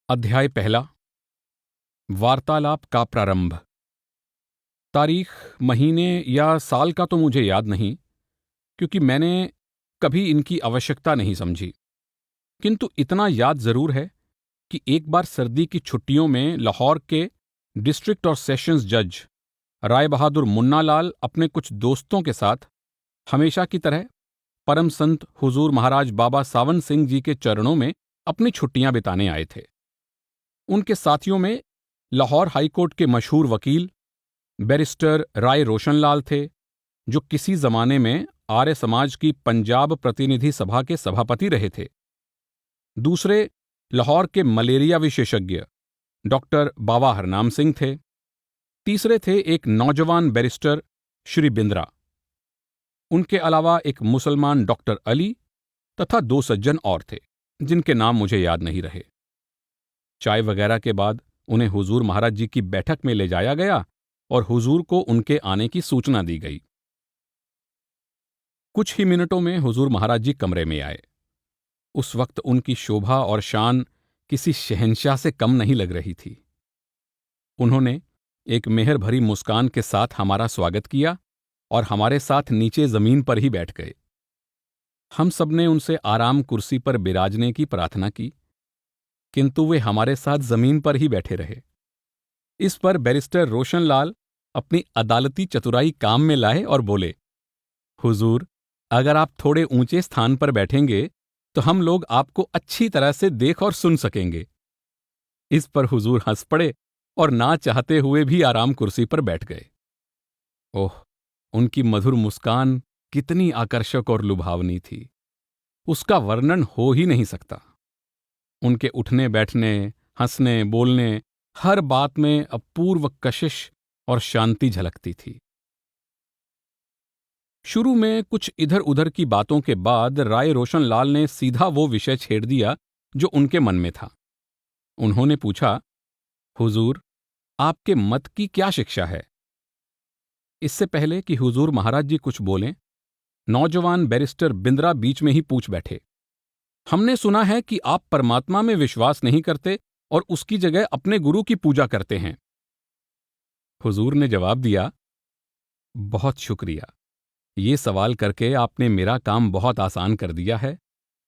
अध्याय पहला। वार्तालाप का प्रारंभ। तारीख, महीने या साल का तो मुझे याद नहीं, क्योंकि मैंने कभी इनकी आवश्यकता नहीं समझी। किंतु इतना याद जरूर है कि एक बार सर्दी की छुट्टियों में लाहौर के डिस्ट्रिक्ट और सेशंस जज राय बहादुर मुन्ना लाल अपने कुछ दोस्तों के साथ हमेशा की तरह परम संत हुजूर महाराज बाबा सावन सिंह जी के चरणों में अपनी छुट्टियां बिताने आए थे। उनके साथियों में लाहौर हाईकोर्ट के मशहूर वकील बैरिस्टर राय रोशनलाल थे, जो किसी जमाने में आर्य समाज की पंजाब प्रतिनिधि सभा के सभापति रहे थे। दूसरे लाहौर के मलेरिया विशेषज्ञ डॉक्टर बाबा हरनाम सिंह थे। तीसरे थे एक नौजवान बैरिस्टर श्री बिंद्रा। उनके अलावा एक मुसलमान डॉक्टर अली तथा दो सज्जन और थे, जिनके नाम मुझे याद नहीं रहे। चाय वगैरह के बाद उन्हें हुजूर महाराज जी की बैठक में ले जाया गया और हुजूर को उनके आने की सूचना दी गई। कुछ ही मिनटों में हुजूर महाराज जी कमरे में आए। उस वक्त उनकी शोभा और शान किसी शहंशाह से कम नहीं लग रही थी। उन्होंने एक मेहर भरी मुस्कान के साथ हमारा स्वागत किया और हमारे साथ नीचे जमीन पर ही बैठ गए। हम सबने उनसे आराम कुर्सी पर बिराजने की प्रार्थना की, किंतु वे हमारे साथ जमीन पर ही बैठे रहे। इस पर बैरिस्टर रोशनलाल अपनी अदालती चतुराई काम में लाए और बोले, हुजूर, अगर आप थोड़े ऊंचे स्थान पर बैठेंगे तो हम लोग आपको अच्छी तरह से देख और सुन सकेंगे। इस पर हुजूर हंस पड़े और ना चाहते हुए भी आराम कुर्सी पर बैठ गए। ओह, उनकी मधुर मुस्कान कितनी आकर्षक और लुभावनी थी, उसका वर्णन हो ही नहीं सकता। उनके उठने बैठने, हंसने बोलने, हर बात में अपूर्व कशिश और शांति झलकती थी। शुरू में कुछ इधर उधर की बातों के बाद राय रोशनलाल ने सीधा वो विषय छेड़ दिया जो उनके मन में था। उन्होंने पूछा, हुजूर, आपके मत की क्या शिक्षा है? इससे पहले कि हुजूर महाराज जी कुछ बोलें, नौजवान बैरिस्टर बिंद्रा बीच में ही पूछ बैठे, हमने सुना है कि आप परमात्मा में विश्वास नहीं करते और उसकी जगह अपने गुरु की पूजा करते हैं। हुजूर ने जवाब दिया, बहुत शुक्रिया, ये सवाल करके आपने मेरा काम बहुत आसान कर दिया है,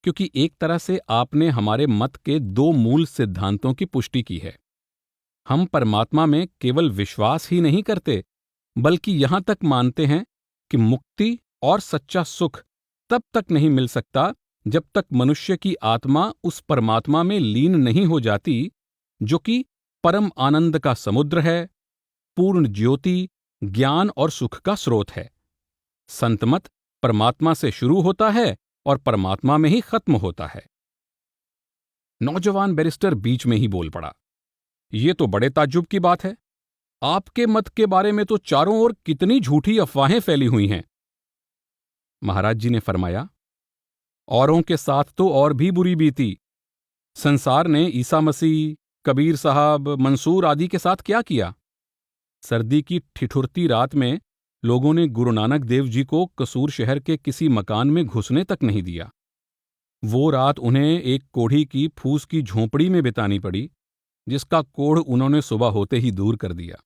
क्योंकि एक तरह से आपने हमारे मत के दो मूल सिद्धांतों की पुष्टि की है। हम परमात्मा में केवल विश्वास ही नहीं करते, बल्कि यहां तक मानते हैं कि मुक्ति और सच्चा सुख तब तक नहीं मिल सकता जब तक मनुष्य की आत्मा उस परमात्मा में लीन नहीं हो जाती, जो कि परम आनंद का समुद्र है, पूर्ण ज्योति, ज्ञान और सुख का स्रोत है। संतमत परमात्मा से शुरू होता है और परमात्मा में ही खत्म होता है। नौजवान बैरिस्टर बीच में ही बोल पड़ा, यह तो बड़े ताज्जुब की बात है। आपके मत के बारे में तो चारों ओर कितनी झूठी अफवाहें फैली हुई हैं। महाराज जी ने फरमाया, औरों के साथ तो और भी बुरी बीती। संसार ने ईसा मसीह, कबीर साहब, मंसूर आदि के साथ क्या किया? सर्दी की ठिठुरती रात में लोगों ने गुरु नानक देव जी को कसूर शहर के किसी मकान में घुसने तक नहीं दिया। वो रात उन्हें एक कोढ़ी की फूस की झोंपड़ी में बितानी पड़ी, जिसका कोढ़ उन्होंने सुबह होते ही दूर कर दिया।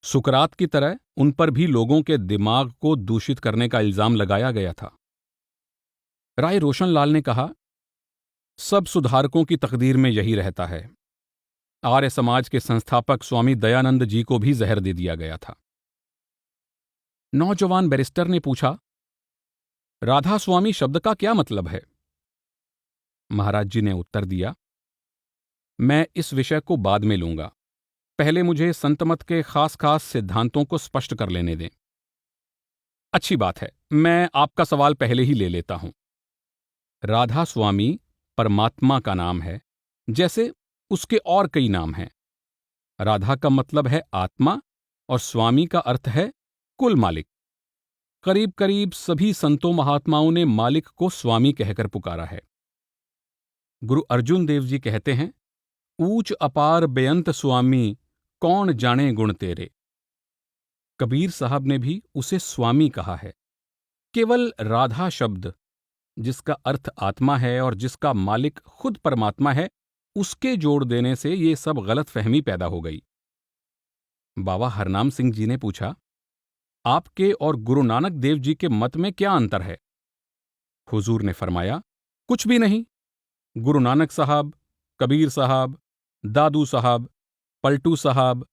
सुकरात की तरह उन पर भी लोगों के दिमाग को दूषित करने का इल्जाम लगाया गया था। राय रोशनलाल ने कहा, सब सुधारकों की तकदीर में यही रहता है। आर्य समाज के संस्थापक स्वामी दयानंद जी को भी जहर दे दिया गया था। नौजवान बैरिस्टर ने पूछा, राधा स्वामी शब्द का क्या मतलब है? महाराज जी ने उत्तर दिया, मैं इस विषय को बाद में लूंगा, पहले मुझे संतमत के खास खास सिद्धांतों को स्पष्ट कर लेने दें। अच्छी बात है, मैं आपका सवाल पहले ही ले लेता हूं। राधा स्वामी परमात्मा का नाम है, जैसे उसके और कई नाम हैं। राधा का मतलब है आत्मा और स्वामी का अर्थ है कुल मालिक। करीब करीब सभी संतों महात्माओं ने मालिक को स्वामी कहकर पुकारा है। गुरु अर्जुन देव जी कहते हैं, ऊंच अपार बेअंत स्वामी, कौन जाने गुण तेरे। कबीर साहब ने भी उसे स्वामी कहा है। केवल राधा शब्द, जिसका अर्थ आत्मा है और जिसका मालिक खुद परमात्मा है, उसके जोड़ देने से ये सब गलतफहमी पैदा हो गई। बाबा हरनाम सिंह जी ने पूछा, आपके और गुरु नानक देव जी के मत में क्या अंतर है? हुजूर ने फरमाया, कुछ भी नहीं। गुरु नानक साहब, कबीर साहब, दादू साहब, पलटू साहब,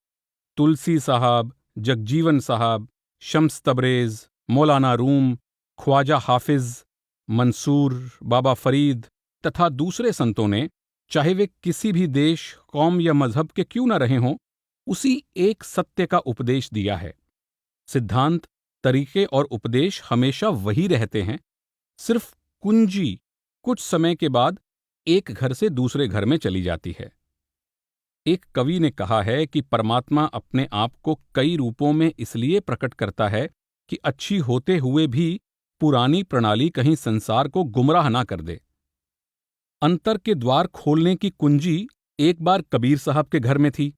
तुलसी साहब, जगजीवन साहब, शम्स तबरेज, मौलाना रूम, ख्वाजा हाफिज, मंसूर, बाबा फरीद तथा दूसरे संतों ने, चाहे वे किसी भी देश, कौम या मजहब के क्यों न रहे हों, उसी एक सत्य का उपदेश दिया है। सिद्धांत, तरीके और उपदेश हमेशा वही रहते हैं, सिर्फ कुंजी कुछ समय के बाद एक घर से दूसरे घर में चली जाती है। एक कवि ने कहा है कि परमात्मा अपने आप को कई रूपों में इसलिए प्रकट करता है कि अच्छी होते हुए भी पुरानी प्रणाली कहीं संसार को गुमराह ना कर दे। अंतर के द्वार खोलने की कुंजी एक बार कबीर साहब के घर में थी,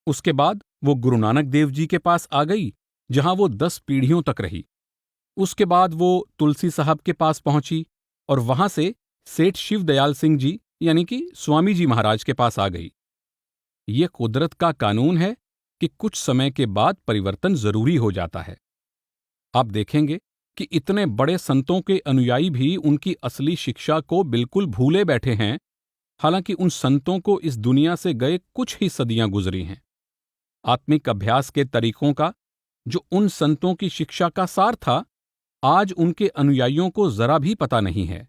उसके बाद वो गुरु नानक देव जी के पास आ गई, जहां वो 10 पीढ़ियों तक रही। उसके बाद वो तुलसी साहब के पास पहुंची और वहां से सेठ शिवदयाल सिंह जी यानी कि स्वामी जी महाराज के पास आ गई। ये कुदरत का कानून है कि कुछ समय के बाद परिवर्तन जरूरी हो जाता है। आप देखेंगे कि इतने बड़े संतों के अनुयायी भी उनकी असली शिक्षा को बिल्कुल भूले बैठे हैं, हालांकि उन संतों को इस दुनिया से गए कुछ ही सदियां गुजरी हैं। आत्मिक अभ्यास के तरीकों का, जो उन संतों की शिक्षा का सार था, आज उनके अनुयायियों को जरा भी पता नहीं है।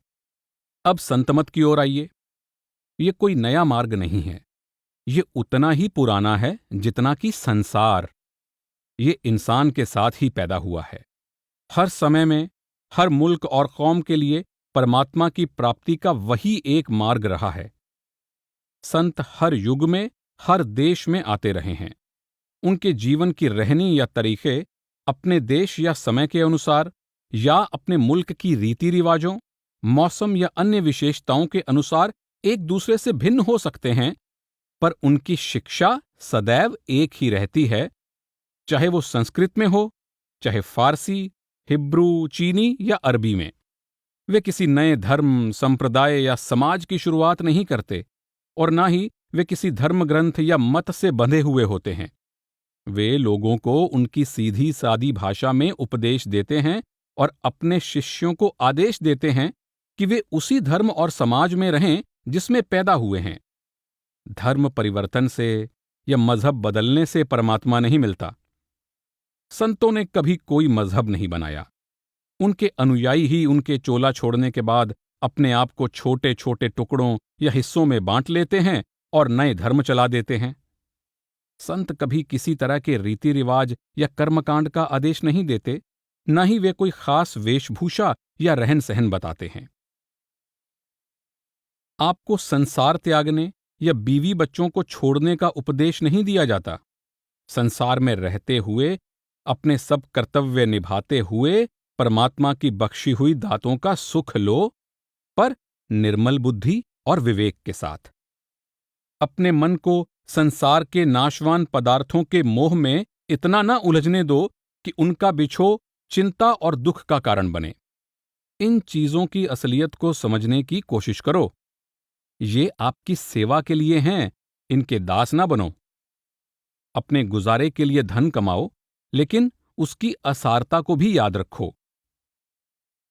अब संतमत की ओर आइए। ये कोई नया मार्ग नहीं है, ये उतना ही पुराना है जितना कि संसार। ये इंसान के साथ ही पैदा हुआ है। हर समय में, हर मुल्क और कौम के लिए परमात्मा की प्राप्ति का वही एक मार्ग रहा है। संत हर युग में, हर देश में आते रहे हैं। उनके जीवन की रहनी या तरीके अपने देश या समय के अनुसार या अपने मुल्क की रीति रिवाजों, मौसम या अन्य विशेषताओं के अनुसार एक दूसरे से भिन्न हो सकते हैं, पर उनकी शिक्षा सदैव एक ही रहती है, चाहे वो संस्कृत में हो, चाहे फारसी, हिब्रू, चीनी या अरबी में। वे किसी नए धर्म, संप्रदाय या समाज की शुरुआत नहीं करते और ना ही वे किसी धर्म ग्रंथ या मत से बंधे हुए होते हैं। वे लोगों को उनकी सीधी सादी भाषा में उपदेश देते हैं और अपने शिष्यों को आदेश देते हैं कि वे उसी धर्म और समाज में रहें जिसमें पैदा हुए हैं। धर्म परिवर्तन से या मजहब बदलने से परमात्मा नहीं मिलता। संतों ने कभी कोई मजहब नहीं बनाया। उनके अनुयायी ही उनके चोला छोड़ने के बाद अपने आप को छोटे छोटे टुकड़ों या हिस्सों में बांट लेते हैं और नए धर्म चला देते हैं। संत कभी किसी तरह के रीति रिवाज या कर्मकांड का आदेश नहीं देते, न ही वे कोई खास वेशभूषा या रहन सहन बताते हैं। आपको संसार त्यागने या बीवी बच्चों को छोड़ने का उपदेश नहीं दिया जाता। संसार में रहते हुए, अपने सब कर्तव्य निभाते हुए परमात्मा की बख्शी हुई दातों का सुख लो, पर निर्मल बुद्धि और विवेक के साथ। अपने मन को संसार के नाशवान पदार्थों के मोह में इतना न उलझने दो कि उनका बिछोह चिंता और दुख का कारण बने। इन चीजों की असलियत को समझने की कोशिश करो। ये आपकी सेवा के लिए हैं, इनके दास ना बनो। अपने गुजारे के लिए धन कमाओ, लेकिन उसकी असारता को भी याद रखो।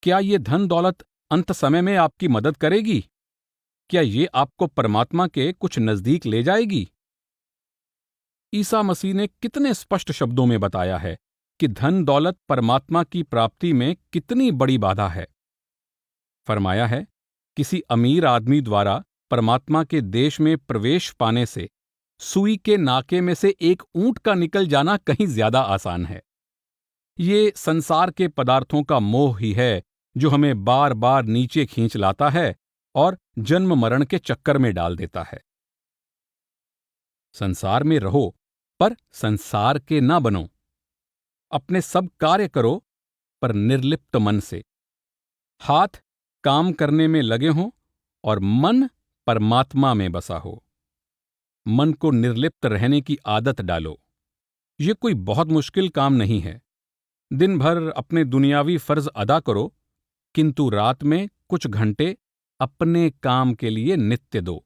क्या ये धन दौलत अंत समय में आपकी मदद करेगी? क्या ये आपको परमात्मा के कुछ नजदीक ले जाएगी? ईसा मसीह ने कितने स्पष्ट शब्दों में बताया है कि धन दौलत परमात्मा की प्राप्ति में कितनी बड़ी बाधा है। फरमाया है, किसी अमीर आदमी द्वारा परमात्मा के देश में प्रवेश पाने से सुई के नाके में से एक ऊंट का निकल जाना कहीं ज्यादा आसान है। ये संसार के पदार्थों का मोह ही है जो हमें बार बार नीचे खींच लाता है और जन्म मरण के चक्कर में डाल देता है। संसार में रहो, पर संसार के ना बनो। अपने सब कार्य करो, पर निर्लिप्त मन से। हाथ काम करने में लगे हों और मन परमात्मा में बसा हो। मन को निर्लिप्त रहने की आदत डालो। ये कोई बहुत मुश्किल काम नहीं है। दिन भर अपने दुनियावी फर्ज अदा करो, किंतु रात में कुछ घंटे अपने काम के लिए नित्य दो।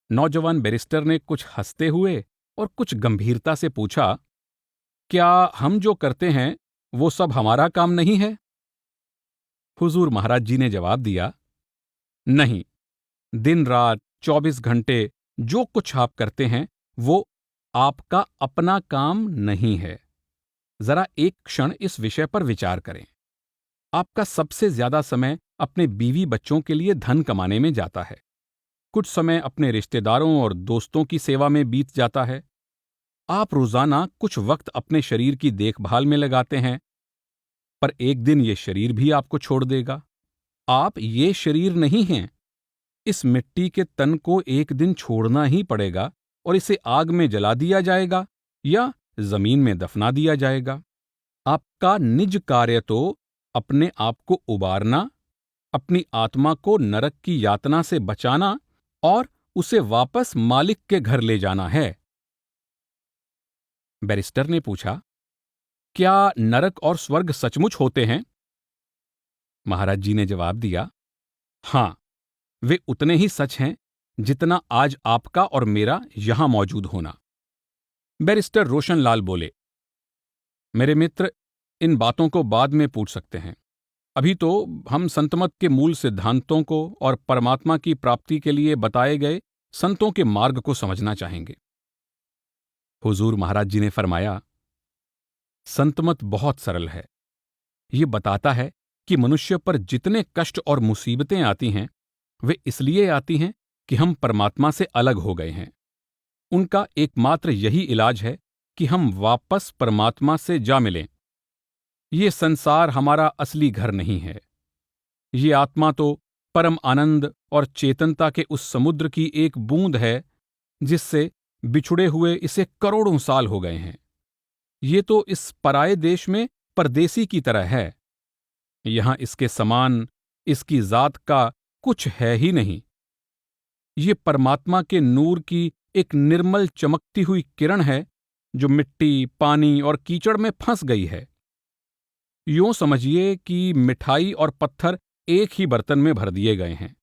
नौजवान बैरिस्टर ने कुछ हंसते हुए और कुछ गंभीरता से पूछा, क्या हम जो करते हैं वो सब हमारा काम नहीं है? हुजूर महाराज जी ने जवाब दिया, नहीं, दिन रात 24 घंटे जो कुछ आप करते हैं वो आपका अपना काम नहीं है। जरा एक क्षण इस विषय पर विचार करें। आपका सबसे ज्यादा समय अपने बीवी बच्चों के लिए धन कमाने में जाता है। कुछ समय अपने रिश्तेदारों और दोस्तों की सेवा में बीत जाता है। आप रोजाना कुछ वक्त अपने शरीर की देखभाल में लगाते हैं, पर एक दिन ये शरीर भी आपको छोड़ देगा। आप ये शरीर नहीं हैं। इस मिट्टी के तन को एक दिन छोड़ना ही पड़ेगा और इसे आग में जला दिया जाएगा या जमीन में दफना दिया जाएगा। आपका निज कार्य तो अपने आप को उबारना, अपनी आत्मा को नरक की यातना से बचाना और उसे वापस मालिक के घर ले जाना है। बैरिस्टर ने पूछा, क्या नरक और स्वर्ग सचमुच होते हैं? महाराज जी ने जवाब दिया, हां, वे उतने ही सच हैं जितना आज आपका और मेरा यहां मौजूद होना। बैरिस्टर रोशनलाल बोले, मेरे मित्र, इन बातों को बाद में पूछ सकते हैं। अभी तो हम संतमत के मूल सिद्धांतों को और परमात्मा की प्राप्ति के लिए बताए गए संतों के मार्ग को समझना चाहेंगे। हुजूर महाराज जी ने फरमाया, संतमत बहुत सरल है। ये बताता है कि मनुष्य पर जितने कष्ट और मुसीबतें आती हैं वे इसलिए आती हैं कि हम परमात्मा से अलग हो गए हैं। उनका एकमात्र यही इलाज है कि हम वापस परमात्मा से जा मिलें। ये संसार हमारा असली घर नहीं है। ये आत्मा तो परम आनंद और चेतनता के उस समुद्र की एक बूंद है जिससे बिछुड़े हुए इसे करोड़ों साल हो गए हैं। ये तो इस पराये देश में परदेसी की तरह है। यहां इसके समान इसकी जात का कुछ है ही नहीं। ये परमात्मा के नूर की एक निर्मल चमकती हुई किरण है जो मिट्टी, पानी और कीचड़ में फंस गई है। यूं समझिए कि मिठाई और पत्थर एक ही बर्तन में भर दिए गए हैं।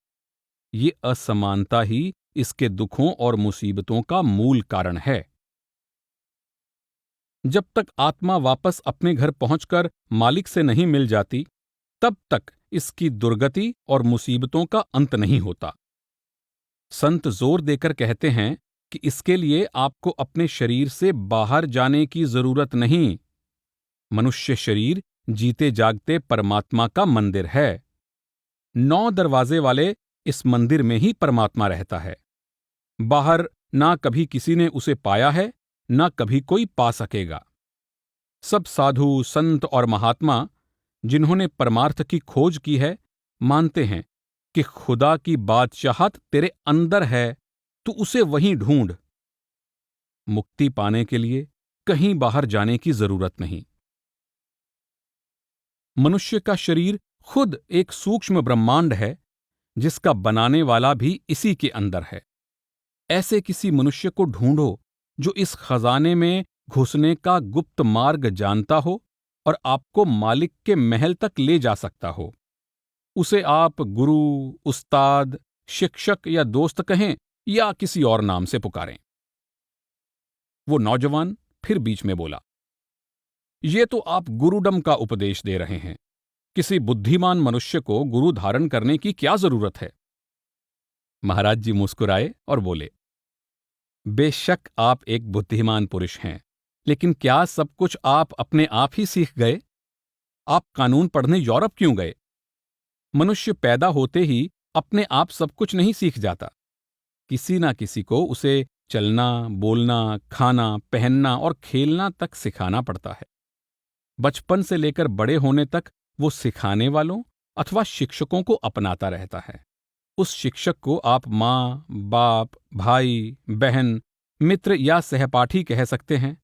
ये असमानता ही इसके दुखों और मुसीबतों का मूल कारण है। जब तक आत्मा वापस अपने घर पहुंचकर मालिक से नहीं मिल जाती, तब तक इसकी दुर्गति और मुसीबतों का अंत नहीं होता। संत जोर देकर कहते हैं कि इसके लिए आपको अपने शरीर से बाहर जाने की जरूरत नहीं। मनुष्य शरीर जीते जागते परमात्मा का मंदिर है। 9 दरवाजे वाले इस मंदिर में ही परमात्मा रहता है। बाहर ना कभी किसी ने उसे पाया है, ना कभी कोई पा सकेगा। सब साधु, संत और महात्मा जिन्होंने परमार्थ की खोज की है, मानते हैं कि खुदा की बादशाहत तेरे अंदर है, तू उसे वहीं ढूंढ। मुक्ति पाने के लिए कहीं बाहर जाने की जरूरत नहीं। मनुष्य का शरीर खुद एक सूक्ष्म ब्रह्मांड है जिसका बनाने वाला भी इसी के अंदर है। ऐसे किसी मनुष्य को ढूंढो जो इस खजाने में घुसने का गुप्त मार्ग जानता हो और आपको मालिक के महल तक ले जा सकता हो। उसे आप गुरु, उस्ताद, शिक्षक या दोस्त कहें या किसी और नाम से पुकारें। वो नौजवान फिर बीच में बोला, ये तो आप गुरुडम का उपदेश दे रहे हैं। किसी बुद्धिमान मनुष्य को गुरु धारण करने की क्या जरूरत है? महाराज जी मुस्कुराए और बोले, बेशक आप एक बुद्धिमान पुरुष हैं, लेकिन क्या सब कुछ आप अपने आप ही सीख गए? आप कानून पढ़ने यूरोप क्यों गए? मनुष्य पैदा होते ही अपने आप सब कुछ नहीं सीख जाता। किसी ना किसी को उसे चलना, बोलना, खाना, पहनना और खेलना तक सिखाना पड़ता है। बचपन से लेकर बड़े होने तक वो सिखाने वालों अथवा शिक्षकों को अपनाता रहता है। उस शिक्षक को आप माँ, बाप, भाई, बहन, मित्र या सहपाठी कह सकते हैं,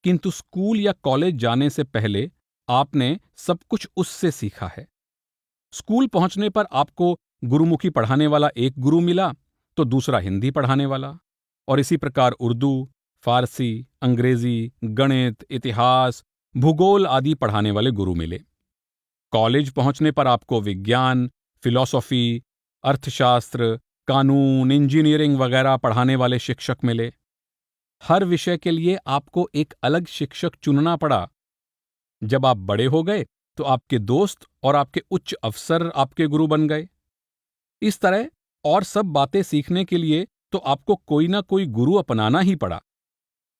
किंतु स्कूल या कॉलेज जाने से पहले आपने सब कुछ उससे सीखा है। स्कूल पहुंचने पर आपको गुरुमुखी पढ़ाने वाला एक गुरु मिला तो दूसरा हिंदी पढ़ाने वाला, और इसी प्रकार उर्दू, फारसी, अंग्रेजी, गणित, इतिहास, भूगोल आदि पढ़ाने वाले गुरु मिले। कॉलेज पहुंचने पर आपको विज्ञान, फिलॉसफी, अर्थशास्त्र, कानून, इंजीनियरिंग वगैरह पढ़ाने वाले शिक्षक मिले। हर विषय के लिए आपको एक अलग शिक्षक चुनना पड़ा। जब आप बड़े हो गए तो आपके दोस्त और आपके उच्च अफसर आपके गुरु बन गए। इस तरह और सब बातें सीखने के लिए तो आपको कोई ना कोई गुरु अपनाना ही पड़ा।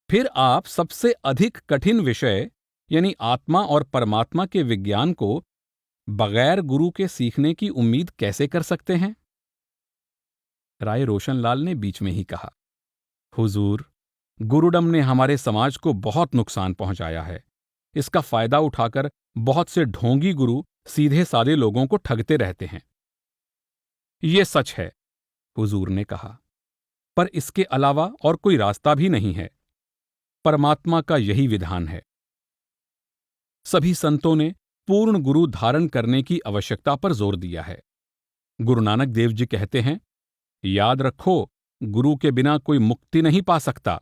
फिर आप सबसे अधिक कठिन विषय यानी आत्मा और परमात्मा के विज्ञान को बगैर गुरु के सीखने की उम्मीद कैसे कर सकते हैं? राय रोशनलाल ने बीच में ही कहा, हुजूर, गुरुडम ने हमारे समाज को बहुत नुकसान पहुंचाया है। इसका फायदा उठाकर बहुत से ढोंगी गुरु सीधे सादे लोगों को ठगते रहते हैं। ये सच है, हुजूर ने कहा, पर इसके अलावा और कोई रास्ता भी नहीं है। परमात्मा का यही विधान है। सभी संतों ने पूर्ण गुरु धारण करने की आवश्यकता पर जोर दिया है। गुरु नानक देव जी कहते हैं, याद रखो, गुरु के बिना कोई मुक्ति नहीं पा सकता।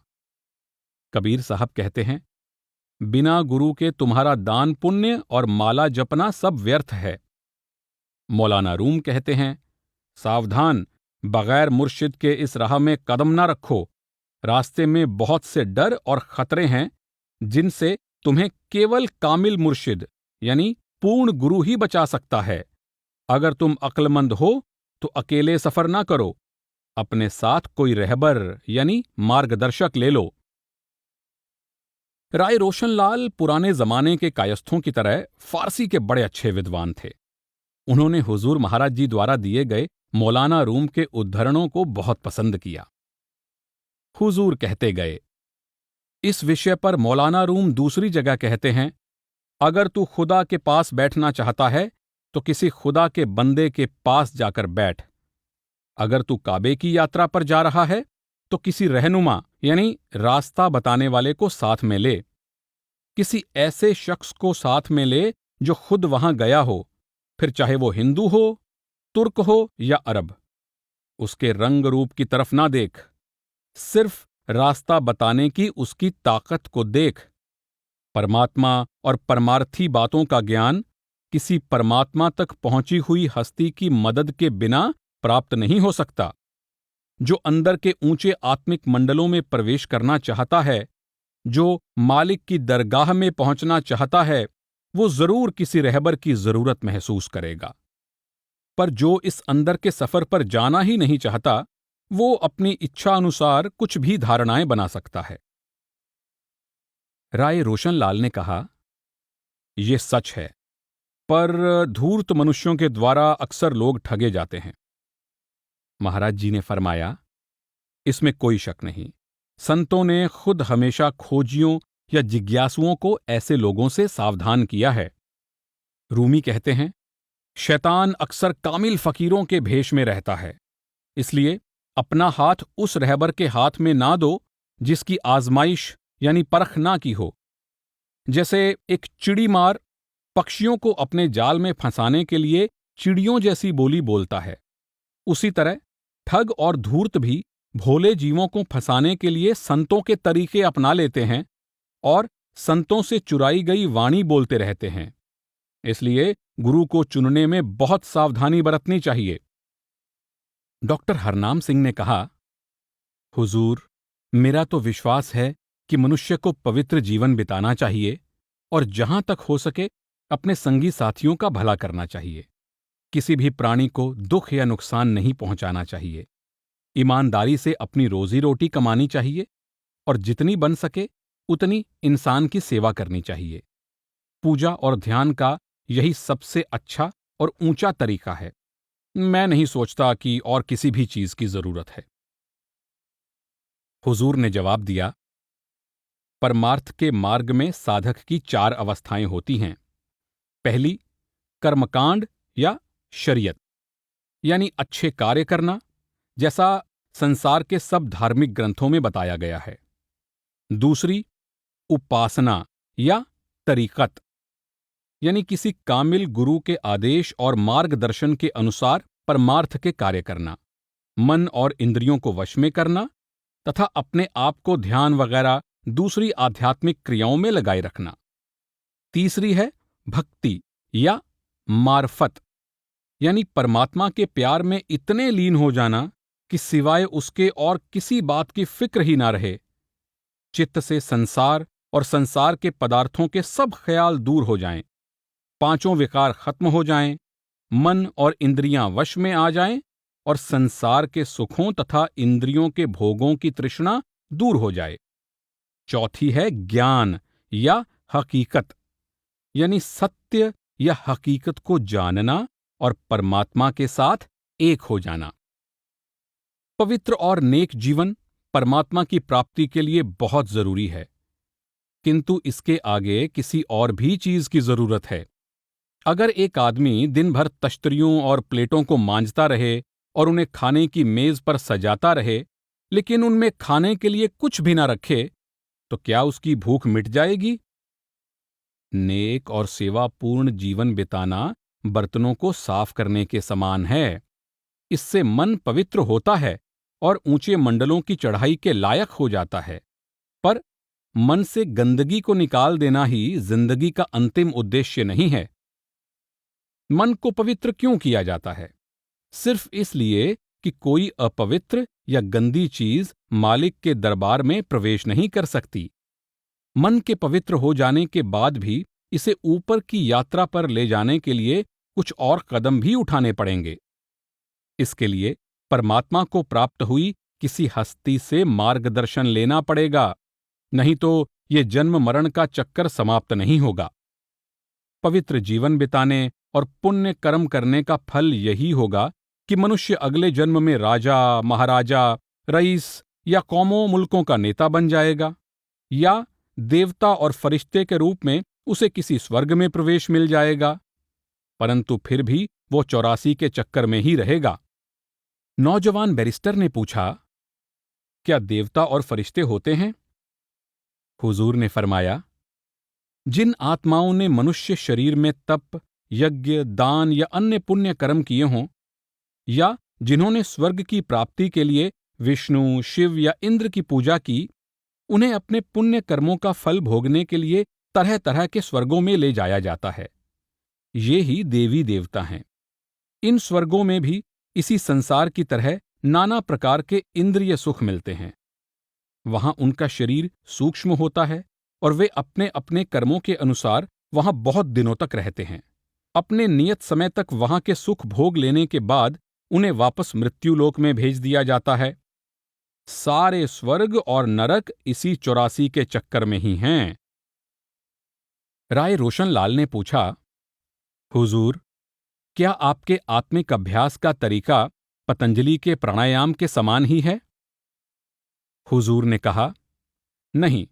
कबीर साहब कहते हैं, बिना गुरु के तुम्हारा दान पुण्य और माला जपना सब व्यर्थ है। मौलाना रूम कहते हैं, सावधान, बगैर मुर्शिद के इस राह में कदम ना रखो। रास्ते में बहुत से डर और खतरे हैं जिनसे तुम्हें केवल कामिल मुर्शिद यानी पूर्ण गुरु ही बचा सकता है। अगर तुम अक्लमंद हो तो अकेले सफर ना करो, अपने साथ कोई रहबर यानी मार्गदर्शक ले लो। राय रोशनलाल पुराने जमाने के कायस्थों की तरह फारसी के बड़े अच्छे विद्वान थे। उन्होंने हुजूर महाराज जी द्वारा दिए गए मौलाना रूम के उद्धरणों को बहुत पसंद किया। हुजूर कहते गए, इस विषय पर मौलाना रूम दूसरी जगह कहते हैं, अगर तू खुदा के पास बैठना चाहता है तो किसी खुदा के बंदे के पास जाकर बैठ। अगर तू काबे की यात्रा पर जा रहा है तो किसी रहनुमा यानी रास्ता बताने वाले को साथ में ले। किसी ऐसे शख्स को साथ में ले जो खुद वहां गया हो, फिर चाहे वो हिंदू हो, तुर्क हो या अरब। उसके रंग रूप की तरफ ना देख, सिर्फ रास्ता बताने की उसकी ताकत को देख। परमात्मा और परमार्थी बातों का ज्ञान किसी परमात्मा तक पहुंची हुई हस्ती की मदद के बिना प्राप्त नहीं हो सकता। जो अंदर के ऊंचे आत्मिक मंडलों में प्रवेश करना चाहता है, जो मालिक की दरगाह में पहुंचना चाहता है, वो जरूर किसी रहबर की जरूरत महसूस करेगा। पर जो इस अंदर के सफर पर जाना ही नहीं चाहता, वो अपनी इच्छा अनुसार कुछ भी धारणाएं बना सकता है। राय रोशनलाल ने कहा, यह सच है, पर धूर्त मनुष्यों के द्वारा अक्सर लोग ठगे जाते हैं। महाराज जी ने फरमाया, इसमें कोई शक नहीं। संतों ने खुद हमेशा खोजियों या जिज्ञासुओं को ऐसे लोगों से सावधान किया है। रूमी कहते हैं, शैतान अक्सर कामिल फकीरों के भेष में रहता है, इसलिए अपना हाथ उस रहबर के हाथ में ना दो जिसकी आजमाइश यानी परख ना की हो। जैसे एक चिड़ी मार पक्षियों को अपने जाल में फंसाने के लिए चिड़ियों जैसी बोली बोलता है, उसी तरह ठग और धूर्त भी भोले जीवों को फंसाने के लिए संतों के तरीके अपना लेते हैं और संतों से चुराई गई वाणी बोलते रहते हैं। इसलिए गुरु को चुनने में बहुत सावधानी बरतनी चाहिए। डॉक्टर हरनाम सिंह ने कहा, हुजूर, मेरा तो विश्वास है कि मनुष्य को पवित्र जीवन बिताना चाहिए और जहां तक हो सके अपने संगी साथियों का भला करना चाहिए। किसी भी प्राणी को दुख या नुकसान नहीं पहुंचाना चाहिए। ईमानदारी से अपनी रोजी रोटी कमानी चाहिए और जितनी बन सके उतनी इंसान की सेवा करनी चाहिए। पूजा और ध्यान का यही सबसे अच्छा और ऊंचा तरीका है। मैं नहीं सोचता कि और किसी भी चीज की जरूरत है। हुजूर ने जवाब दिया, परमार्थ के मार्ग में साधक की 4 अवस्थाएं होती हैं। पहली, कर्मकांड या शरीयत यानी अच्छे कार्य करना, जैसा संसार के सब धार्मिक ग्रंथों में बताया गया है। दूसरी, उपासना या तरीकत यानी किसी कामिल गुरु के आदेश और मार्गदर्शन के अनुसार परमार्थ के कार्य करना, मन और इंद्रियों को वश में करना तथा अपने आप को ध्यान वगैरह दूसरी आध्यात्मिक क्रियाओं में लगाए रखना। तीसरी है भक्ति या मार्फत यानी परमात्मा के प्यार में इतने लीन हो जाना कि सिवाय उसके और किसी बात की फिक्र ही ना रहे, चित्त से संसार और संसार के पदार्थों के सब ख्याल दूर हो जाएं, पांचों विकार खत्म हो जाएं, मन और इंद्रियां वश में आ जाएं और संसार के सुखों तथा इंद्रियों के भोगों की तृष्णा दूर हो जाए। चौथी है ज्ञान या हकीकत, यानी सत्य या हकीकत को जानना और परमात्मा के साथ एक हो जाना। पवित्र और नेक जीवन परमात्मा की प्राप्ति के लिए बहुत जरूरी है, किंतु इसके आगे किसी और भी चीज की जरूरत है। अगर एक आदमी दिन भर तश्तरियों और प्लेटों को मांजता रहे और उन्हें खाने की मेज पर सजाता रहे, लेकिन उनमें खाने के लिए कुछ भी ना रखे, तो क्या उसकी भूख मिट जाएगी? नेक और सेवापूर्ण जीवन बिताना बर्तनों को साफ करने के समान है। इससे मन पवित्र होता है और ऊंचे मंडलों की चढ़ाई के लायक हो जाता है। पर मन से गंदगी को निकाल देना ही जिंदगी का अंतिम उद्देश्य नहीं है। मन को पवित्र क्यों किया जाता है? सिर्फ इसलिए कि कोई अपवित्र या गंदी चीज मालिक के दरबार में प्रवेश नहीं कर सकती। मन के पवित्र हो जाने के बाद भी इसे ऊपर की यात्रा पर ले जाने के लिए कुछ और कदम भी उठाने पड़ेंगे। इसके लिए परमात्मा को प्राप्त हुई किसी हस्ती से मार्गदर्शन लेना पड़ेगा, नहीं तो ये जन्म मरण का चक्कर समाप्त नहीं होगा। पवित्र जीवन बिताने और पुण्य कर्म करने का फल यही होगा कि मनुष्य अगले जन्म में राजा, महाराजा, रईस या कौमों मुल्कों का नेता बन जाएगा, या देवता और फरिश्ते के रूप में उसे किसी स्वर्ग में प्रवेश मिल जाएगा। परंतु फिर भी वो 84 के चक्कर में ही रहेगा। नौजवान बैरिस्टर ने पूछा, क्या देवता और फरिश्ते होते हैं? हुजूर ने फरमाया, जिन आत्माओं ने मनुष्य शरीर में तप, यज्ञ, दान या अन्य पुण्य कर्म किए हों, या जिन्होंने स्वर्ग की प्राप्ति के लिए विष्णु, शिव या इंद्र की पूजा की, उन्हें अपने पुण्य कर्मों का फल भोगने के लिए तरह तरह के स्वर्गों में ले जाया जाता है। ये ही देवी देवता हैं। इन स्वर्गों में भी इसी संसार की तरह नाना प्रकार के इंद्रिय सुख मिलते हैं। वहां उनका शरीर सूक्ष्म होता है और वे अपने अपने कर्मों के अनुसार वहां बहुत दिनों तक रहते हैं। अपने नियत समय तक वहां के सुख भोग लेने के बाद उन्हें वापस मृत्युलोक में भेज दिया जाता है। सारे स्वर्ग और नरक इसी 84 के चक्कर में ही हैं। राय रोशन लाल ने पूछा, हुजूर, क्या आपके आत्मिक अभ्यास का तरीका पतंजलि के प्राणायाम के समान ही है? हुजूर ने कहा, नहीं,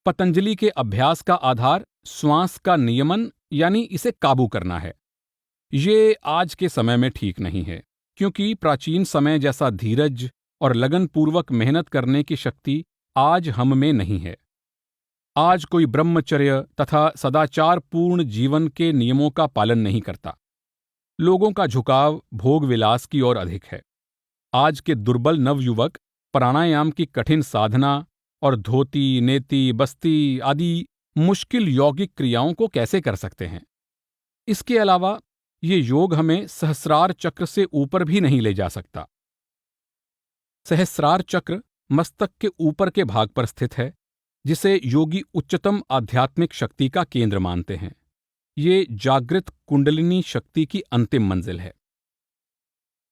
पतंजलि के अभ्यास का आधार श्वास का नियमन यानी इसे काबू करना है। ये आज के समय में ठीक नहीं है, क्योंकि प्राचीन समय जैसा धीरज और लगनपूर्वक मेहनत करने की शक्ति आज हम में नहीं है। आज कोई ब्रह्मचर्य तथा सदाचार पूर्ण जीवन के नियमों का पालन नहीं करता। लोगों का झुकाव भोग विलास की ओर अधिक है। आज के दुर्बल नवयुवक प्राणायाम की कठिन साधना और धोती, नेति, बस्ती आदि मुश्किल यौगिक क्रियाओं को कैसे कर सकते हैं? इसके अलावा ये योग हमें सहस्रार चक्र से ऊपर भी नहीं ले जा सकता। सहस्रार चक्र मस्तक के ऊपर के भाग पर स्थित है, जिसे योगी उच्चतम आध्यात्मिक शक्ति का केंद्र मानते हैं। ये जागृत कुंडलिनी शक्ति की अंतिम मंजिल है।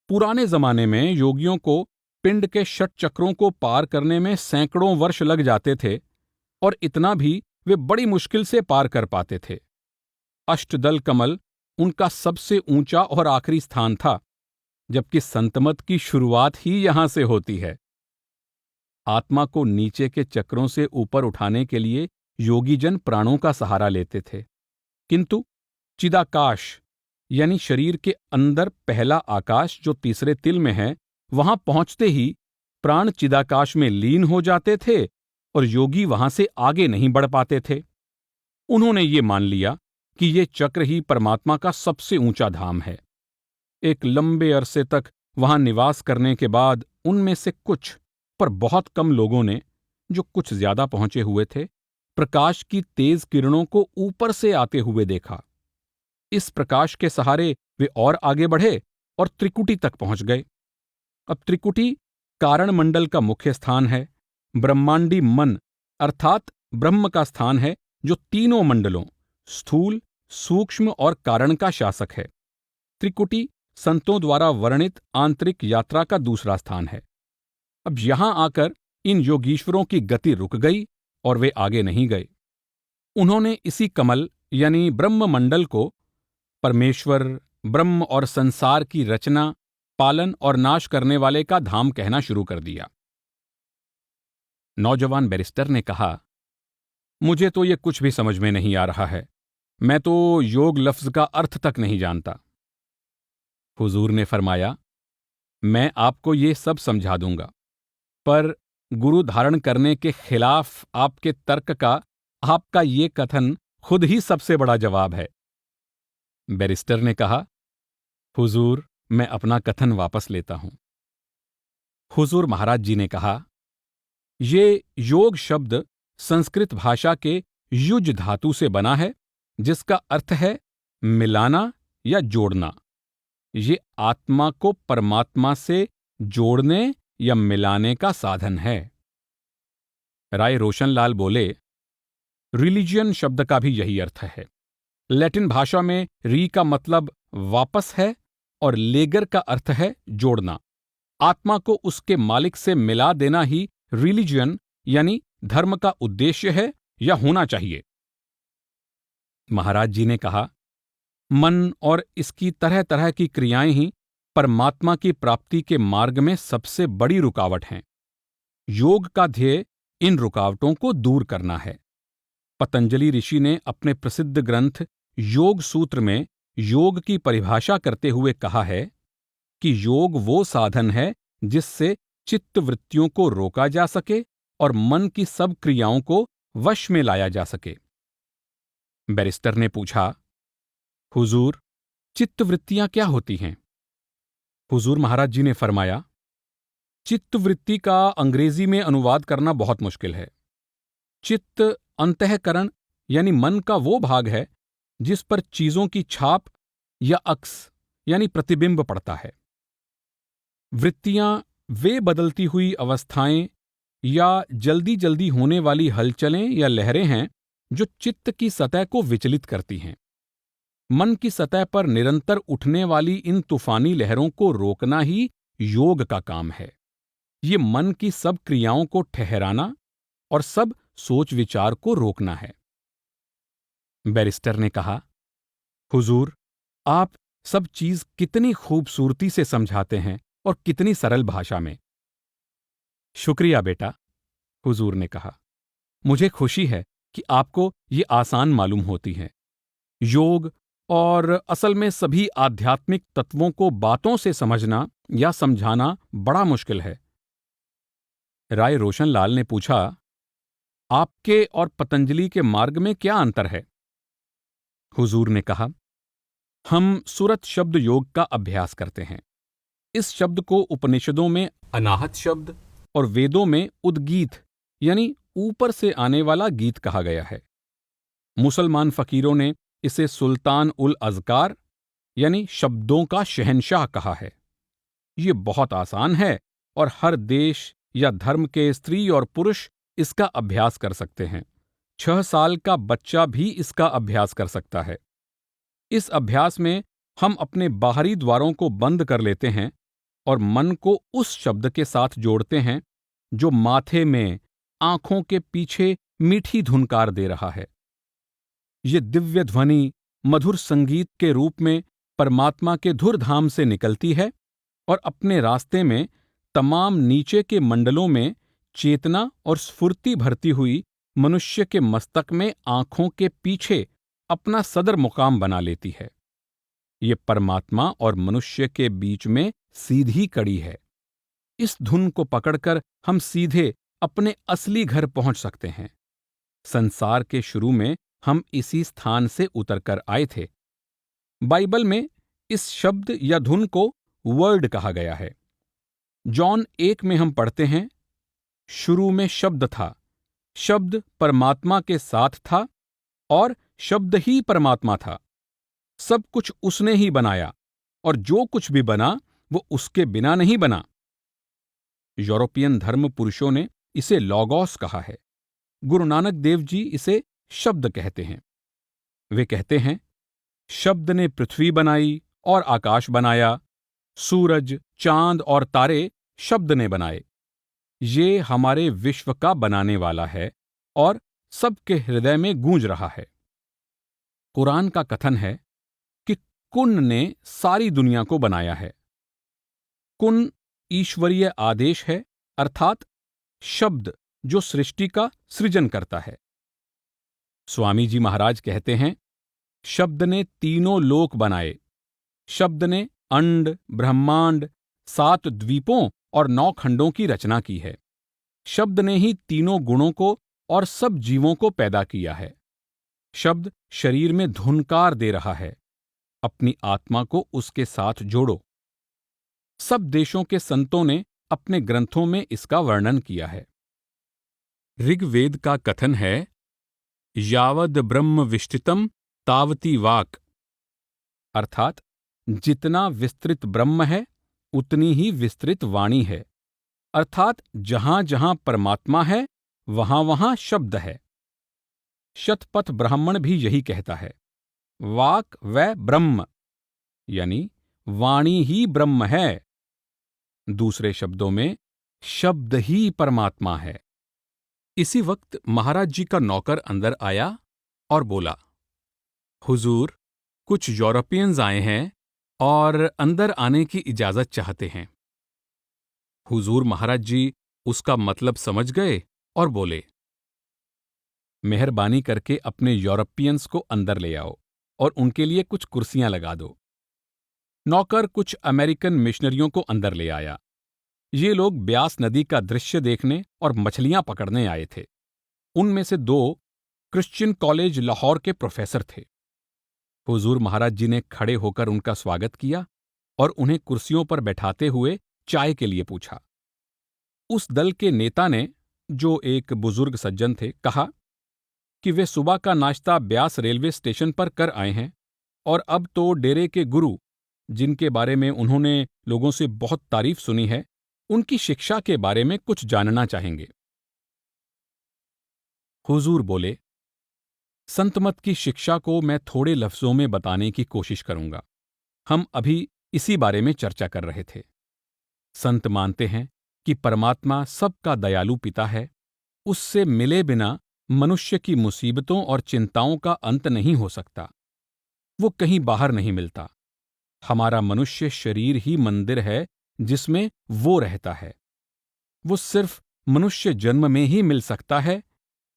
पुराने जमाने में योगियों को पिंड के षट चक्रों को पार करने में सैकड़ों वर्ष लग जाते थे, और इतना भी वे बड़ी मुश्किल से पार कर पाते थे। अष्टदल कमल उनका सबसे ऊंचा और आखिरी स्थान था, जबकि संतमत की शुरुआत ही यहां से होती है। आत्मा को नीचे के चक्रों से ऊपर उठाने के लिए योगीजन प्राणों का सहारा लेते थे, किंतु चिदाकाश यानी शरीर के अंदर पहला आकाश जो तीसरे तिल में है, वहां पहुंचते ही प्राण चिदाकाश में लीन हो जाते थे और योगी वहां से आगे नहीं बढ़ पाते थे। उन्होंने ये मान लिया कि ये चक्र ही परमात्मा का सबसे ऊंचा धाम है। एक लंबे अरसे तक वहां निवास करने के बाद उनमें से कुछ, पर बहुत कम लोगों ने, जो कुछ ज्यादा पहुंचे हुए थे, प्रकाश की तेज किरणों को ऊपर से आते हुए देखा। इस प्रकाश के सहारे वे और आगे बढ़े और त्रिकुटी तक पहुंच गए। अब त्रिकुटी कारण मंडल का मुख्य स्थान है। ब्रह्मांडी मन अर्थात ब्रह्म का स्थान है, जो तीनों मंडलों स्थूल, सूक्ष्म और कारण का शासक है। त्रिकुटी संतों द्वारा वर्णित आंतरिक यात्रा का दूसरा स्थान है। अब यहां आकर इन योगीश्वरों की गति रुक गई और वे आगे नहीं गए। उन्होंने इसी कमल यानी ब्रह्म मंडल को परमेश्वर, ब्रह्म और संसार की रचना, पालन और नाश करने वाले का धाम कहना शुरू कर दिया। नौजवान बैरिस्टर ने कहा, मुझे तो ये कुछ भी समझ में नहीं आ रहा है। मैं तो योग लफ्ज का अर्थ तक नहीं जानता। हुजूर ने फरमाया, मैं आपको ये सब समझा दूंगा, पर गुरु धारण करने के खिलाफ आपके तर्क का आपका ये कथन खुद ही सबसे बड़ा जवाब है। बैरिस्टर ने कहा, हुजूर, मैं अपना कथन वापस लेता हूं। हुजूर महाराज जी ने कहा, ये योग शब्द संस्कृत भाषा के युज धातु से बना है, जिसका अर्थ है मिलाना या जोड़ना। ये आत्मा को परमात्मा से जोड़ने या मिलाने का साधन है। राय रोशनलाल बोले, रिलीजियन शब्द का भी यही अर्थ है। लैटिन भाषा में री का मतलब वापस है और लेगर का अर्थ है जोड़ना। आत्मा को उसके मालिक से मिला देना ही रिलीजियन यानी धर्म का उद्देश्य है या होना चाहिए। महाराज जी ने कहा, मन और इसकी तरह तरह की क्रियाएं ही परमात्मा की प्राप्ति के मार्ग में सबसे बड़ी रुकावट हैं। योग का ध्येय इन रुकावटों को दूर करना है। पतंजलि ऋषि ने अपने प्रसिद्ध ग्रंथ योग सूत्र में योग की परिभाषा करते हुए कहा है कि योग वो साधन है जिससे चित्त वृत्तियों को रोका जा सके और मन की सब क्रियाओं को वश में लाया जा सके। बैरिस्टर ने पूछा, हुजूर, चित्त वृत्तियां क्या होती हैं? हुजूर महाराज जी ने फरमाया, चित्त वृत्ति का अंग्रेजी में अनुवाद करना बहुत मुश्किल है। चित्त अंतःकरण यानी मन का वो भाग है जिस पर चीजों की छाप या अक्स यानी प्रतिबिंब पड़ता है। वृत्तियां वे बदलती हुई अवस्थाएं या जल्दी जल्दी होने वाली हलचलें या लहरें हैं जो चित्त की सतह को विचलित करती हैं। मन की सतह पर निरंतर उठने वाली इन तूफानी लहरों को रोकना ही योग का काम है। ये मन की सब क्रियाओं को ठहराना और सब सोच विचार को रोकना है। बैरिस्टर ने कहा, हुजूर, आप सब चीज कितनी खूबसूरती से समझाते हैं और कितनी सरल भाषा में। शुक्रिया बेटा, हुजूर ने कहा। मुझे खुशी है कि आपको ये आसान मालूम होती है। योग और असल में सभी आध्यात्मिक तत्वों को बातों से समझना या समझाना बड़ा मुश्किल है। राय रोशनलाल ने पूछा, आपके और पतंजलि के मार्ग में क्या अंतर है? हुजूर ने कहा, हम सुरत शब्द योग का अभ्यास करते हैं। इस शब्द को उपनिषदों में अनाहत शब्द और वेदों में उद्गीत यानी ऊपर से आने वाला गीत कहा गया है। मुसलमान फकीरों ने इसे सुल्तान उल अज़कार यानी शब्दों का शहंशाह कहा है। ये बहुत आसान है और हर देश या धर्म के स्त्री और पुरुष इसका अभ्यास कर सकते हैं। 6 साल का बच्चा भी इसका अभ्यास कर सकता है। इस अभ्यास में हम अपने बाहरी द्वारों को बंद कर लेते हैं और मन को उस शब्द के साथ जोड़ते हैं जो माथे में, आंखों के पीछे मीठी धुनकार दे रहा है। ये दिव्य ध्वनि मधुर संगीत के रूप में परमात्मा के धुर धाम से निकलती है और अपने रास्ते में तमाम नीचे के मंडलों में चेतना और स्फूर्ति भरती हुई मनुष्य के मस्तक में आंखों के पीछे अपना सदर मुकाम बना लेती है। ये परमात्मा और मनुष्य के बीच में सीधी कड़ी है। इस धुन को पकड़कर हम सीधे अपने असली घर पहुंच सकते हैं। संसार के शुरू में हम इसी स्थान से उतरकर आए थे। बाइबल में इस शब्द या धुन को वर्ड कहा गया है। जॉन 1 में हम पढ़ते हैं, शुरू में शब्द था, शब्द परमात्मा के साथ था और शब्द ही परमात्मा था। सब कुछ उसने ही बनाया और जो कुछ भी बना वो उसके बिना नहीं बना। यूरोपियन धर्म पुरुषों ने इसे लॉगोस कहा है। गुरु नानक देव जी इसे शब्द कहते हैं। वे कहते हैं, शब्द ने पृथ्वी बनाई और आकाश बनाया, सूरज, चांद और तारे शब्द ने बनाए। ये हमारे विश्व का बनाने वाला है और सबके हृदय में गूंज रहा है। कुरान का कथन है कि कुन ने सारी दुनिया को बनाया है। कुन ईश्वरीय आदेश है, अर्थात शब्द जो सृष्टि का सृजन करता है। स्वामी जी महाराज कहते हैं, शब्द ने तीनों लोक बनाए। शब्द ने अंड, ब्रह्मांड, 7 द्वीपों और 9 खंडों की रचना की है। शब्द ने ही तीनों गुणों को और सब जीवों को पैदा किया है। शब्द शरीर में धुनकार दे रहा है। अपनी आत्मा को उसके साथ जोड़ो। सब देशों के संतों ने अपने ग्रंथों में इसका वर्णन किया है। ऋग्वेद का कथन है, यावद ब्रह्म विष्टितम तावती वाक, अर्थात जितना विस्तृत ब्रह्म है उतनी ही विस्तृत वाणी है। अर्थात जहां जहां परमात्मा है वहां वहां शब्द है। शतपथ ब्राह्मण भी यही कहता है, वाक व ब्रह्म, यानी वाणी ही ब्रह्म है। दूसरे शब्दों में शब्द ही परमात्मा है। इसी वक्त महाराज जी का नौकर अंदर आया और बोला, हुजूर, कुछ यूरोपियंस आए हैं और अंदर आने की इजाजत चाहते हैं। हुजूर महाराज जी उसका मतलब समझ गए और बोले, मेहरबानी करके अपने यूरोपियंस को अंदर ले आओ और उनके लिए कुछ कुर्सियां लगा दो। नौकर कुछ अमेरिकन मिशनरियों को अंदर ले आया। ये लोग ब्यास नदी का दृश्य देखने और मछलियां पकड़ने आए थे। उनमें से 2 क्रिश्चियन कॉलेज लाहौर के प्रोफेसर थे। हुजूर महाराज जी ने खड़े होकर उनका स्वागत किया और उन्हें कुर्सियों पर बैठाते हुए चाय के लिए पूछा। उस दल के नेता ने, जो एक बुजुर्ग सज्जन थे, कहा कि वे सुबह का नाश्ता ब्यास रेलवे स्टेशन पर कर आए हैं और अब तो डेरे के गुरु, जिनके बारे में उन्होंने लोगों से बहुत तारीफ सुनी है, उनकी शिक्षा के बारे में कुछ जानना चाहेंगे। हुजूर बोले, संतमत की शिक्षा को मैं थोड़े लफ्जों में बताने की कोशिश करूंगा। हम अभी इसी बारे में चर्चा कर रहे थे। संत मानते हैं कि परमात्मा सबका दयालु पिता है। उससे मिले बिना मनुष्य की मुसीबतों और चिंताओं का अंत नहीं हो सकता। वो कहीं बाहर नहीं मिलता। हमारा मनुष्य शरीर ही मंदिर है जिसमें वो रहता है। वो सिर्फ मनुष्य जन्म में ही मिल सकता है।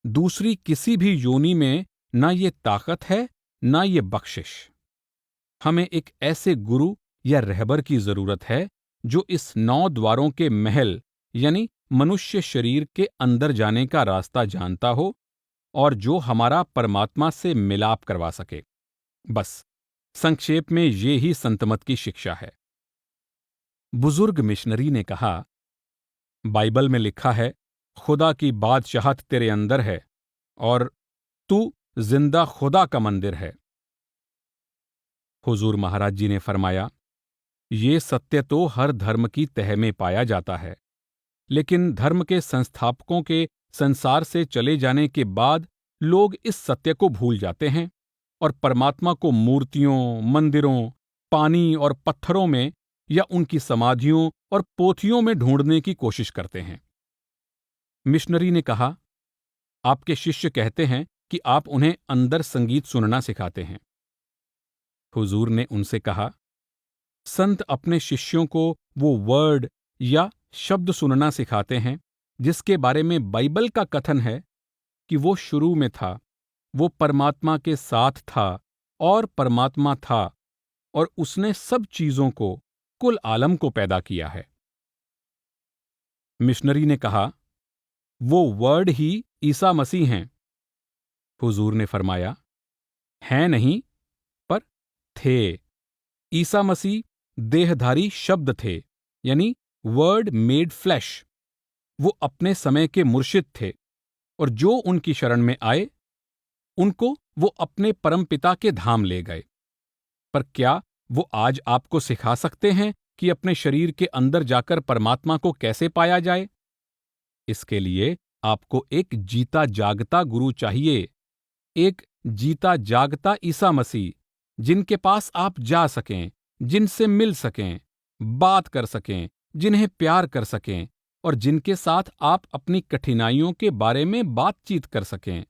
दूसरी किसी भी योनि में ना ये ताकत है, ना ये बख्शिश। हमें एक ऐसे गुरु या रहबर की जरूरत है जो इस 9 द्वारों के महल यानी मनुष्य शरीर के अंदर जाने का रास्ता जानता हो और जो हमारा परमात्मा से मिलाप करवा सके। बस संक्षेप में ये ही संतमत की शिक्षा है। बुजुर्ग मिशनरी ने कहा, बाइबल में लिखा है, खुदा की बादशाहत तेरे अंदर है और तू जिंदा खुदा का मंदिर है। हुजूर महाराज जी ने फरमाया, ये सत्य तो हर धर्म की तह में पाया जाता है, लेकिन धर्म के संस्थापकों के संसार से चले जाने के बाद लोग इस सत्य को भूल जाते हैं और परमात्मा को मूर्तियों, मंदिरों, पानी और पत्थरों में या उनकी समाधियों और पोथियों में ढूंढने की कोशिश करते हैं। मिशनरी ने कहा, आपके शिष्य कहते हैं कि आप उन्हें अंदर संगीत सुनना सिखाते हैं। हुजूर ने उनसे कहा, संत अपने शिष्यों को वो वर्ड या शब्द सुनना सिखाते हैं जिसके बारे में बाइबल का कथन है कि वो शुरू में था, वो परमात्मा के साथ था और परमात्मा था और उसने सब चीजों को, कुल आलम को पैदा किया है। मिशनरी ने कहा, वो वर्ड ही ईसा मसीह हैं। हुजूर ने फरमाया, हैं नहीं पर थे। ईसा मसीह देहधारी शब्द थे, यानी वर्ड मेड फ्लैश। वो अपने समय के मुर्शिद थे और जो उनकी शरण में आए उनको वो अपने परमपिता के धाम ले गए। पर क्या वो आज आपको सिखा सकते हैं कि अपने शरीर के अंदर जाकर परमात्मा को कैसे पाया जाए? इसके लिए आपको एक जीता जागता गुरु चाहिए, एक जीता जागता ईसा मसीह, जिनके पास आप जा सकें, जिनसे मिल सकें, बात कर सकें, जिन्हें प्यार कर सकें और जिनके साथ आप अपनी कठिनाइयों के बारे में बातचीत कर सकें,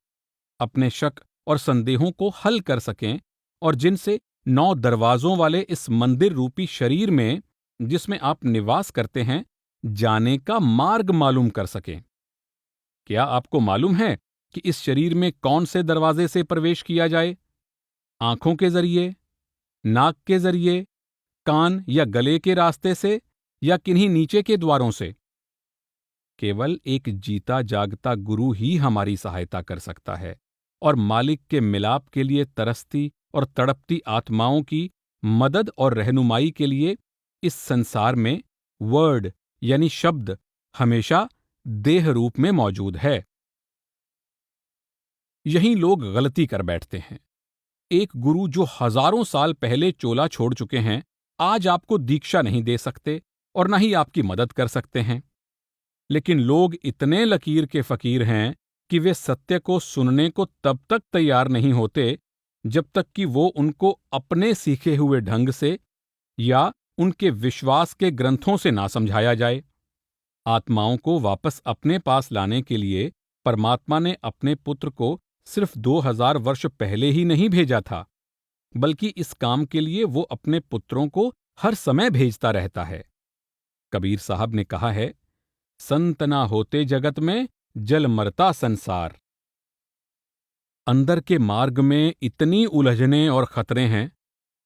अपने शक और संदेहों को हल कर सकें और जिनसे 9 दरवाजों वाले इस मंदिर रूपी शरीर में, जिसमें आप निवास करते हैं, जाने का मार्ग मालूम कर सकें। क्या आपको मालूम है कि इस शरीर में कौन से दरवाजे से प्रवेश किया जाए? आंखों के जरिए, नाक के जरिए, कान या गले के रास्ते से या किन्हीं नीचे के द्वारों से? केवल एक जीता जागता गुरु ही हमारी सहायता कर सकता है और मालिक के मिलाप के लिए तरसती और तड़पती आत्माओं की मदद और रहनुमाई के लिए इस संसार में वर्ड यानी शब्द हमेशा देह रूप में मौजूद है। यहीं लोग गलती कर बैठते हैं। एक गुरु जो हजारों साल पहले चोला छोड़ चुके हैं, आज आपको दीक्षा नहीं दे सकते और न ही आपकी मदद कर सकते हैं। लेकिन लोग इतने लकीर के फकीर हैं कि वे सत्य को सुनने को तब तक तैयार नहीं होते जब तक कि वो उनको अपने सीखे हुए ढंग से या उनके विश्वास के ग्रंथों से ना समझाया जाए। आत्माओं को वापस अपने पास लाने के लिए परमात्मा ने अपने पुत्र को सिर्फ 2000 वर्ष पहले ही नहीं भेजा था, बल्कि इस काम के लिए वो अपने पुत्रों को हर समय भेजता रहता है। कबीर साहब ने कहा है, संत ना होते जगत में, जल मरता संसार। अंदर के मार्ग में इतनी उलझनें और खतरे हैं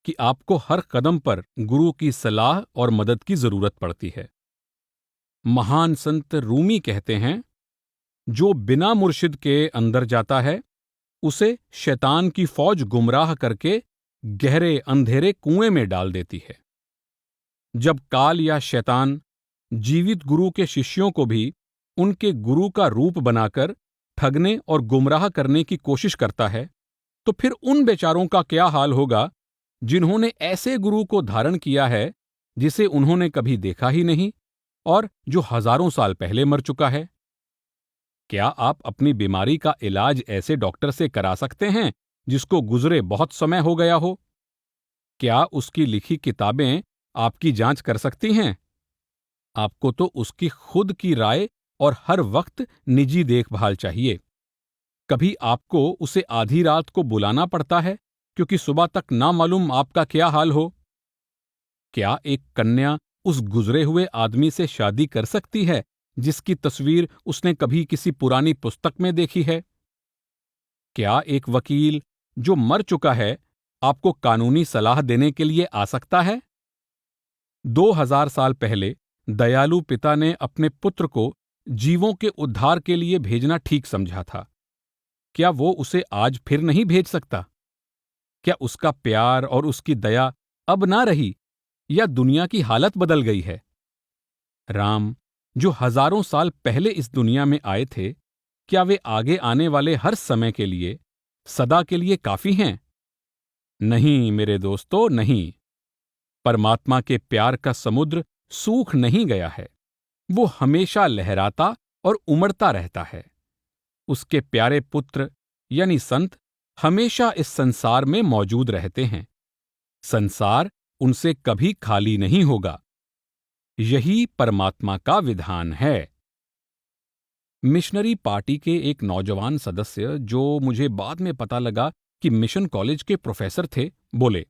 कि आपको हर कदम पर गुरु की सलाह और मदद की जरूरत पड़ती है। महान संत रूमी कहते हैं, जो बिना मुर्शिद के अंदर जाता है, उसे शैतान की फौज गुमराह करके गहरे अंधेरे कुएं में डाल देती है। जब काल या शैतान जीवित गुरु के शिष्यों को भी उनके गुरु का रूप बनाकर ठगने और गुमराह करने की कोशिश करता है, तो फिर उन बेचारों का क्या हाल होगा जिन्होंने ऐसे गुरु को धारण किया है जिसे उन्होंने कभी देखा ही नहीं और जो हजारों साल पहले मर चुका है। क्या आप अपनी बीमारी का इलाज ऐसे डॉक्टर से करा सकते हैं जिसको गुजरे बहुत समय हो गया हो? क्या उसकी लिखी किताबें आपकी जांच कर सकती हैं? आपको तो उसकी खुद की राय और हर वक्त निजी देखभाल चाहिए। कभी आपको उसे आधी रात को बुलाना पड़ता है क्योंकि सुबह तक ना मालूम आपका क्या हाल हो। क्या एक कन्या उस गुजरे हुए आदमी से शादी कर सकती है जिसकी तस्वीर उसने कभी किसी पुरानी पुस्तक में देखी है? क्या एक वकील जो मर चुका है आपको कानूनी सलाह देने के लिए आ सकता है? 2000 साल पहले दयालु पिता ने अपने पुत्र को जीवों के उद्धार के लिए भेजना ठीक समझा था। क्या वो उसे आज फिर नहीं भेज सकता? क्या उसका प्यार और उसकी दया अब ना रही या दुनिया की हालत बदल गई है? राम, जो हजारों साल पहले इस दुनिया में आए थे, क्या वे आगे आने वाले हर समय के लिए, सदा के लिए काफी हैं? नहीं मेरे दोस्तों, नहीं। परमात्मा के प्यार का समुद्र सूख नहीं गया है। वो हमेशा लहराता और उमड़ता रहता है। उसके प्यारे पुत्र यानी संत हमेशा इस संसार में मौजूद रहते हैं। संसार उनसे कभी खाली नहीं होगा। यही परमात्मा का विधान है। मिशनरी पार्टी के एक नौजवान सदस्य, जो मुझे बाद में पता लगा कि मिशन कॉलेज के प्रोफेसर थे, बोले,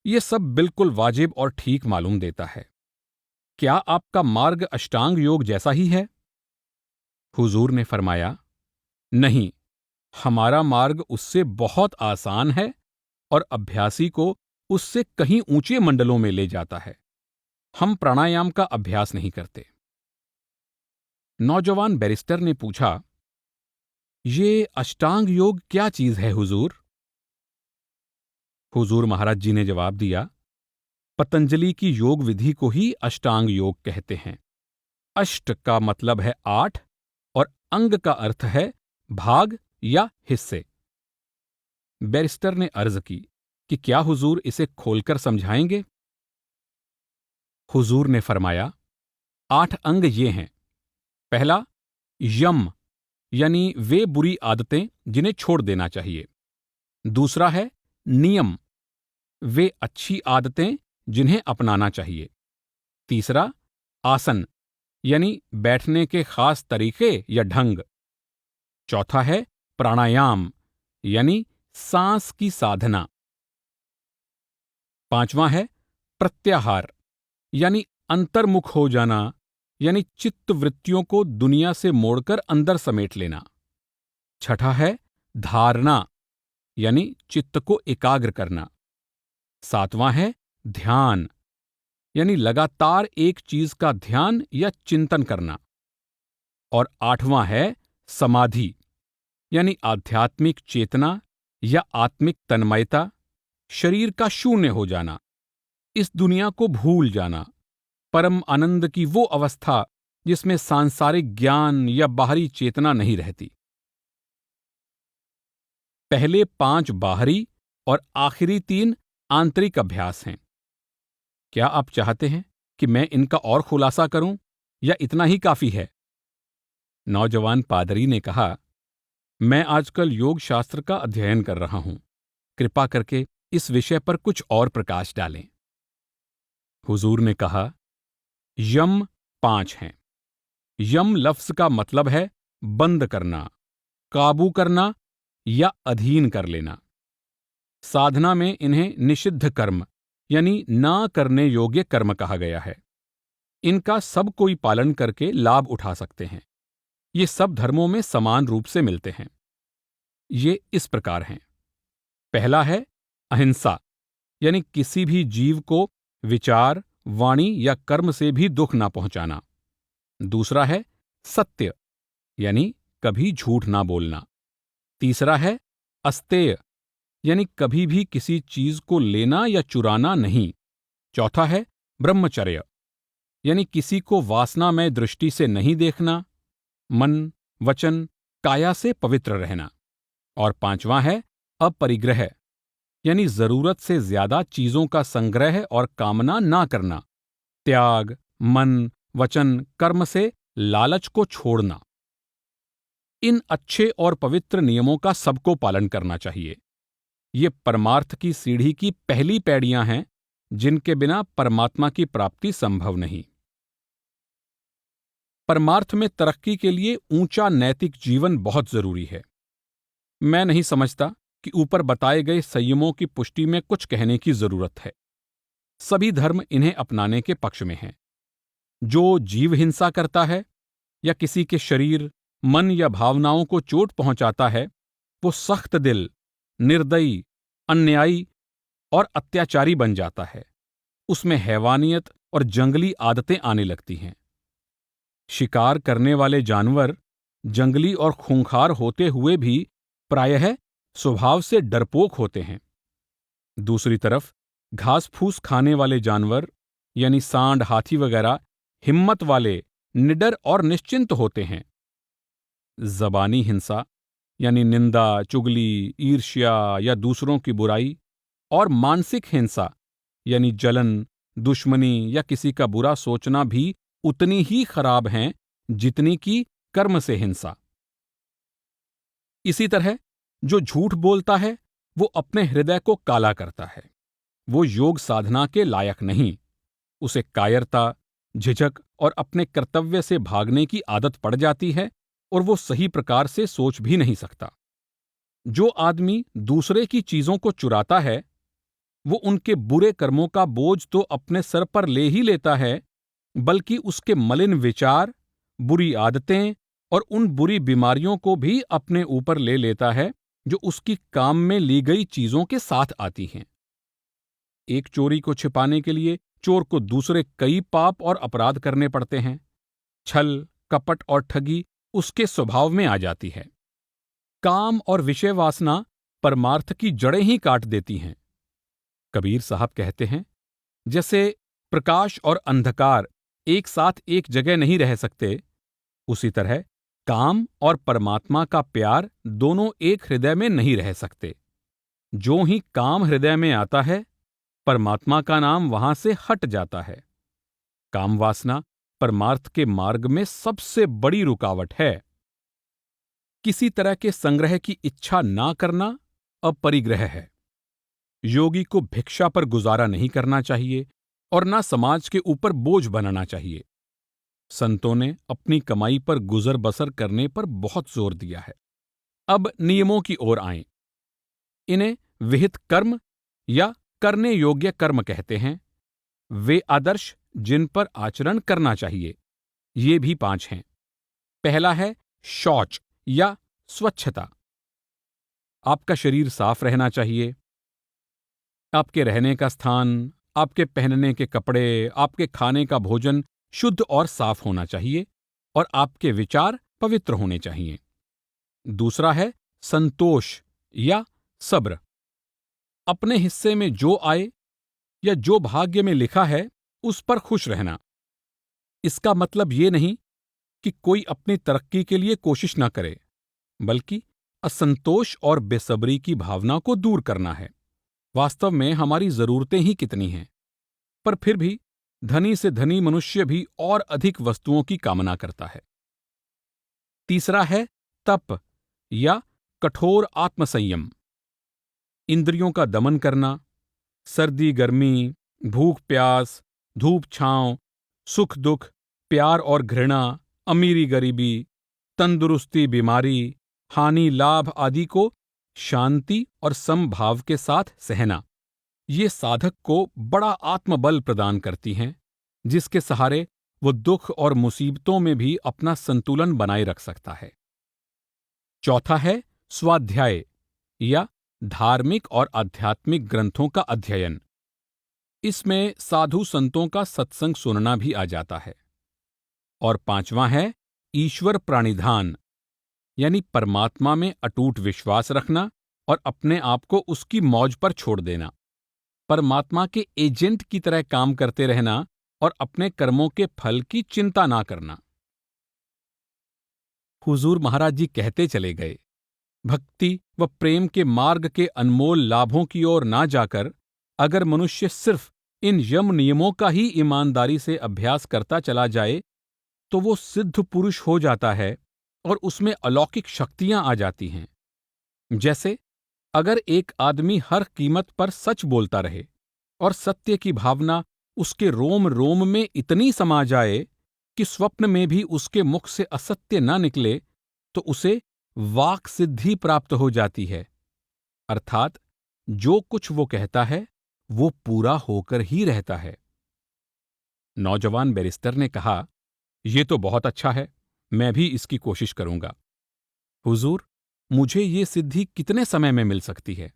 ये सब बिल्कुल वाजिब और ठीक मालूम देता है। क्या आपका मार्ग अष्टांग योग जैसा ही है? हुजूर ने फरमाया, नहीं, हमारा मार्ग उससे बहुत आसान है और अभ्यासी को उससे कहीं ऊंचे मंडलों में ले जाता है। हम प्राणायाम का अभ्यास नहीं करते। नौजवान बैरिस्टर ने पूछा, ये अष्टांग योग क्या चीज है हुजूर? हुजूर महाराज जी ने जवाब दिया, पतंजलि की योग विधि को ही अष्टांग योग कहते हैं। अष्ट का मतलब है 8 और अंग का अर्थ है भाग या हिस्से। बैरिस्टर ने अर्ज की कि क्या हुजूर इसे खोलकर समझाएंगे? हुजूर ने फरमाया, 8 अंग ये हैं। पहला, यम यानी वे बुरी आदतें जिन्हें छोड़ देना चाहिए। दूसरा है नियम, वे अच्छी आदतें जिन्हें अपनाना चाहिए। तीसरा, आसन यानी बैठने के खास तरीके या ढंग। चौथा है प्राणायाम यानी सांस की साधना। पांचवां है प्रत्याहार यानी अंतर्मुख हो जाना, यानी चित्त वृत्तियों को दुनिया से मोड़कर अंदर समेट लेना। छठा है धारणा यानी चित्त को एकाग्र करना। सातवां है ध्यान यानी लगातार एक चीज का ध्यान या चिंतन करना। और आठवां है समाधि यानी आध्यात्मिक चेतना या आत्मिक तन्मयता, शरीर का शून्य हो जाना, इस दुनिया को भूल जाना, परम आनंद की वो अवस्था जिसमें सांसारिक ज्ञान या बाहरी चेतना नहीं रहती। पहले 5 बाहरी और आखिरी 3 आंतरिक अभ्यास हैं। क्या आप चाहते हैं कि मैं इनका और खुलासा करूं या इतना ही काफी है? नौजवान पादरी ने कहा, मैं आजकल योग शास्त्र का अध्ययन कर रहा हूं। कृपा करके इस विषय पर कुछ और प्रकाश डालें। हुजूर ने कहा, यम 5 हैं। यम लफ्ज का मतलब है बंद करना, काबू करना या अधीन कर लेना। साधना में इन्हें निषिद्ध कर्म यानी ना करने योग्य कर्म कहा गया है। इनका सब कोई पालन करके लाभ उठा सकते हैं। ये सब धर्मों में समान रूप से मिलते हैं। ये इस प्रकार हैं। पहला है अहिंसा यानी किसी भी जीव को विचार, वाणी या कर्म से भी दुख ना पहुंचाना। दूसरा है सत्य यानी कभी झूठ ना बोलना। तीसरा है अस्तेय यानी कभी भी किसी चीज को लेना या चुराना नहीं। चौथा है ब्रह्मचर्य यानी किसी को वासनामय दृष्टि से नहीं देखना, मन, वचन, काया से पवित्र रहना। और पांचवां है अपरिग्रह यानी जरूरत से ज्यादा चीजों का संग्रह और कामना ना करना, त्याग, मन, वचन, कर्म से लालच को छोड़ना। इन अच्छे और पवित्र नियमों का सबको पालन करना चाहिए। ये परमार्थ की सीढ़ी की पहली पैड़ियां हैं जिनके बिना परमात्मा की प्राप्ति संभव नहीं। परमार्थ में तरक्की के लिए ऊंचा नैतिक जीवन बहुत जरूरी है। मैं नहीं समझता कि ऊपर बताए गए संयमों की पुष्टि में कुछ कहने की जरूरत है। सभी धर्म इन्हें अपनाने के पक्ष में हैं। जो जीव हिंसा करता है या किसी के शरीर, मन या भावनाओं को चोट पहुंचाता है, वो सख्त दिल, निर्दयी, अन्यायी और अत्याचारी बन जाता है। उसमें हैवानियत और जंगली आदतें आने लगती हैं। शिकार करने वाले जानवर जंगली और खूंखार होते हुए भी प्रायः स्वभाव से डरपोक होते हैं। दूसरी तरफ घास फूस खाने वाले जानवर यानी सांड, हाथी वगैरह हिम्मत वाले, निडर और निश्चिंत होते हैं। जबानी हिंसा यानी निंदा, चुगली, ईर्ष्या या दूसरों की बुराई, और मानसिक हिंसा यानी जलन, दुश्मनी या किसी का बुरा सोचना भी उतनी ही खराब हैं जितनी कि कर्म से हिंसा। इसी तरह जो झूठ बोलता है वो अपने हृदय को काला करता है। वो योग साधना के लायक नहीं। उसे कायरता, झिझक और अपने कर्तव्य से भागने की आदत पड़ जाती है और वो सही प्रकार से सोच भी नहीं सकता। जो आदमी दूसरे की चीजों को चुराता है वो उनके बुरे कर्मों का बोझ तो अपने सर पर ले ही लेता है, बल्कि उसके मलिन विचार, बुरी आदतें और उन बुरी बीमारियों को भी अपने ऊपर ले लेता है जो उसकी काम में ली गई चीजों के साथ आती हैं। एक चोरी को छिपाने के लिए चोर को दूसरे कई पाप और अपराध करने पड़ते हैं। छल, कपट और ठगी उसके स्वभाव में आ जाती है। काम और विषय वासना परमार्थ की जड़ें ही काट देती हैं। कबीर साहब कहते हैं, जैसे प्रकाश और अंधकार एक साथ एक जगह नहीं रह सकते, उसी तरह काम और परमात्मा का प्यार दोनों एक हृदय में नहीं रह सकते। जो ही काम हृदय में आता है, परमात्मा का नाम वहां से हट जाता है। काम वासना परमार्थ के मार्ग में सबसे बड़ी रुकावट है। किसी तरह के संग्रह की इच्छा ना करना अपरिग्रह है। योगी को भिक्षा पर गुजारा नहीं करना चाहिए और ना समाज के ऊपर बोझ बनाना चाहिए। संतों ने अपनी कमाई पर गुजर बसर करने पर बहुत जोर दिया है। अब नियमों की ओर आएं। इन्हें विहित कर्म या करने योग्य कर्म कहते हैं। वे आदर्श जिन पर आचरण करना चाहिए, ये भी 5 हैं। पहला है शौच या स्वच्छता। आपका शरीर साफ रहना चाहिए। आपके रहने का स्थान, आपके पहनने के कपड़े, आपके खाने का भोजन शुद्ध और साफ होना चाहिए और आपके विचार पवित्र होने चाहिए। दूसरा है संतोष या सब्र। अपने हिस्से में जो आए या जो भाग्य में लिखा है उस पर खुश रहना। इसका मतलब ये नहीं कि कोई अपनी तरक्की के लिए कोशिश न करे, बल्कि असंतोष और बेसब्री की भावना को दूर करना है। वास्तव में हमारी जरूरतें ही कितनी हैं, पर फिर भी धनी से धनी मनुष्य भी और अधिक वस्तुओं की कामना करता है। तीसरा है तप या कठोर आत्मसंयम। इंद्रियों का दमन करना, सर्दी गर्मी, भूख प्यास, धूप छांव, सुख दुख, प्यार और घृणा, अमीरी गरीबी, तंदुरुस्ती बीमारी, हानि लाभ आदि को शांति और समभाव के साथ सहना, ये साधक को बड़ा आत्मबल प्रदान करती हैं, जिसके सहारे वो दुख और मुसीबतों में भी अपना संतुलन बनाए रख सकता है। चौथा है स्वाध्याय या धार्मिक और आध्यात्मिक ग्रंथों का अध्ययन। इसमें साधु संतों का सत्संग सुनना भी आ जाता है। और पांचवां है ईश्वर प्राणिधान, यानी परमात्मा में अटूट विश्वास रखना और अपने आप को उसकी मौज पर छोड़ देना। परमात्मा के एजेंट की तरह काम करते रहना और अपने कर्मों के फल की चिंता ना करना। हुजूर महाराज जी कहते चले गए, भक्ति व प्रेम के मार्ग के अनमोल लाभों की ओर ना जाकर अगर मनुष्य सिर्फ इन यम नियमों का ही ईमानदारी से अभ्यास करता चला जाए तो वो सिद्ध पुरुष हो जाता है और उसमें अलौकिक शक्तियां आ जाती हैं। जैसे अगर एक आदमी हर कीमत पर सच बोलता रहे और सत्य की भावना उसके रोम रोम में इतनी समा जाए कि स्वप्न में भी उसके मुख से असत्य न निकले, तो उसे वाक सिद्धि प्राप्त हो जाती है। अर्थात जो कुछ वो कहता है वो पूरा होकर ही रहता है। नौजवान बैरिस्टर ने कहा, ये तो बहुत अच्छा है, मैं भी इसकी कोशिश करूंगा। हुजूर, मुझे ये सिद्धि कितने समय में मिल सकती है?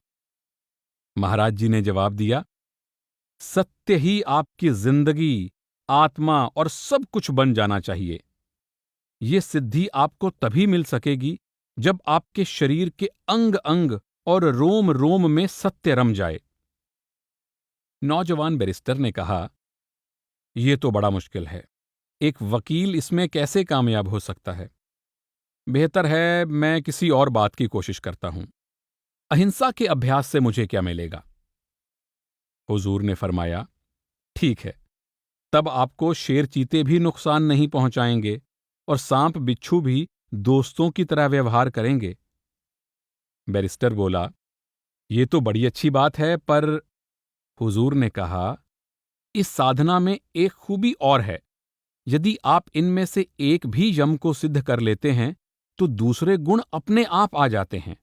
महाराज जी ने जवाब दिया, सत्य ही आपकी जिंदगी, आत्मा और सब कुछ बन जाना चाहिए। ये सिद्धि आपको तभी मिल सकेगी जब आपके शरीर के अंग अंग और रोम रोम में सत्य रम जाए। नौजवान बैरिस्टर ने कहा, यह तो बड़ा मुश्किल है। एक वकील इसमें कैसे कामयाब हो सकता है? बेहतर है मैं किसी और बात की कोशिश करता हूं। अहिंसा के अभ्यास से मुझे क्या मिलेगा? हुजूर ने फरमाया, ठीक है, तब आपको शेर चीते भी नुकसान नहीं पहुंचाएंगे और सांप बिच्छू भी दोस्तों की तरह व्यवहार करेंगे। बैरिस्टर बोला, यह तो बड़ी अच्छी बात है, पर हुजूर ने कहा, इस साधना में एक खूबी और है। यदि आप इनमें से एक भी यम को सिद्ध कर लेते हैं तो दूसरे गुण अपने आप आ जाते हैं।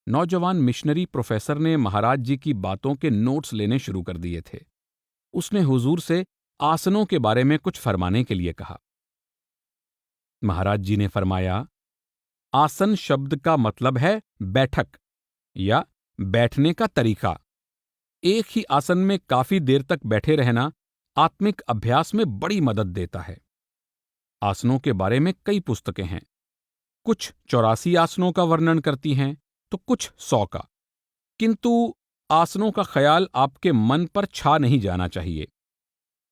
नौजवान मिशनरी प्रोफेसर ने महाराज जी की बातों के नोट्स लेने शुरू कर दिए थे। उसने हुजूर से आसनों के बारे में कुछ फरमाने के लिए कहा। महाराज जी ने फरमाया, आसन शब्द का मतलब है बैठक या बैठने का तरीका। एक ही आसन में काफी देर तक बैठे रहना आत्मिक अभ्यास में बड़ी मदद देता है। आसनों के बारे में कई पुस्तकें हैं। कुछ 84 आसनों का वर्णन करती हैं तो कुछ 100 का। किंतु आसनों का ख्याल आपके मन पर छा नहीं जाना चाहिए।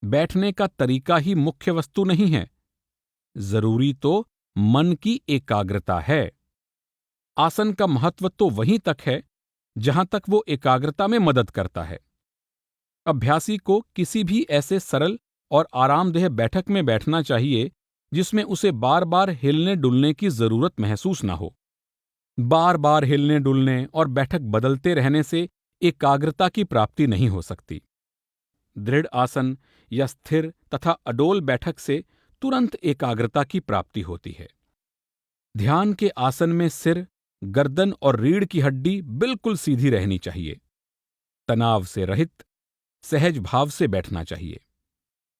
बैठने का तरीका ही मुख्य वस्तु नहीं है, जरूरी तो मन की एकाग्रता है। आसन का महत्व तो वहीं तक है जहां तक वो एकाग्रता में मदद करता है। अभ्यासी को किसी भी ऐसे सरल और आरामदेह बैठक में बैठना चाहिए जिसमें उसे बार बार हिलने डुलने की जरूरत महसूस ना हो। बार बार हिलने डुलने और बैठक बदलते रहने से एकाग्रता की प्राप्ति नहीं हो सकती। दृढ़ आसन या स्थिर तथा अडोल बैठक से तुरंत एकाग्रता की प्राप्ति होती है। ध्यान के आसन में सिर, गर्दन और रीढ़ की हड्डी बिल्कुल सीधी रहनी चाहिए। तनाव से रहित, सहज भाव से बैठना चाहिए।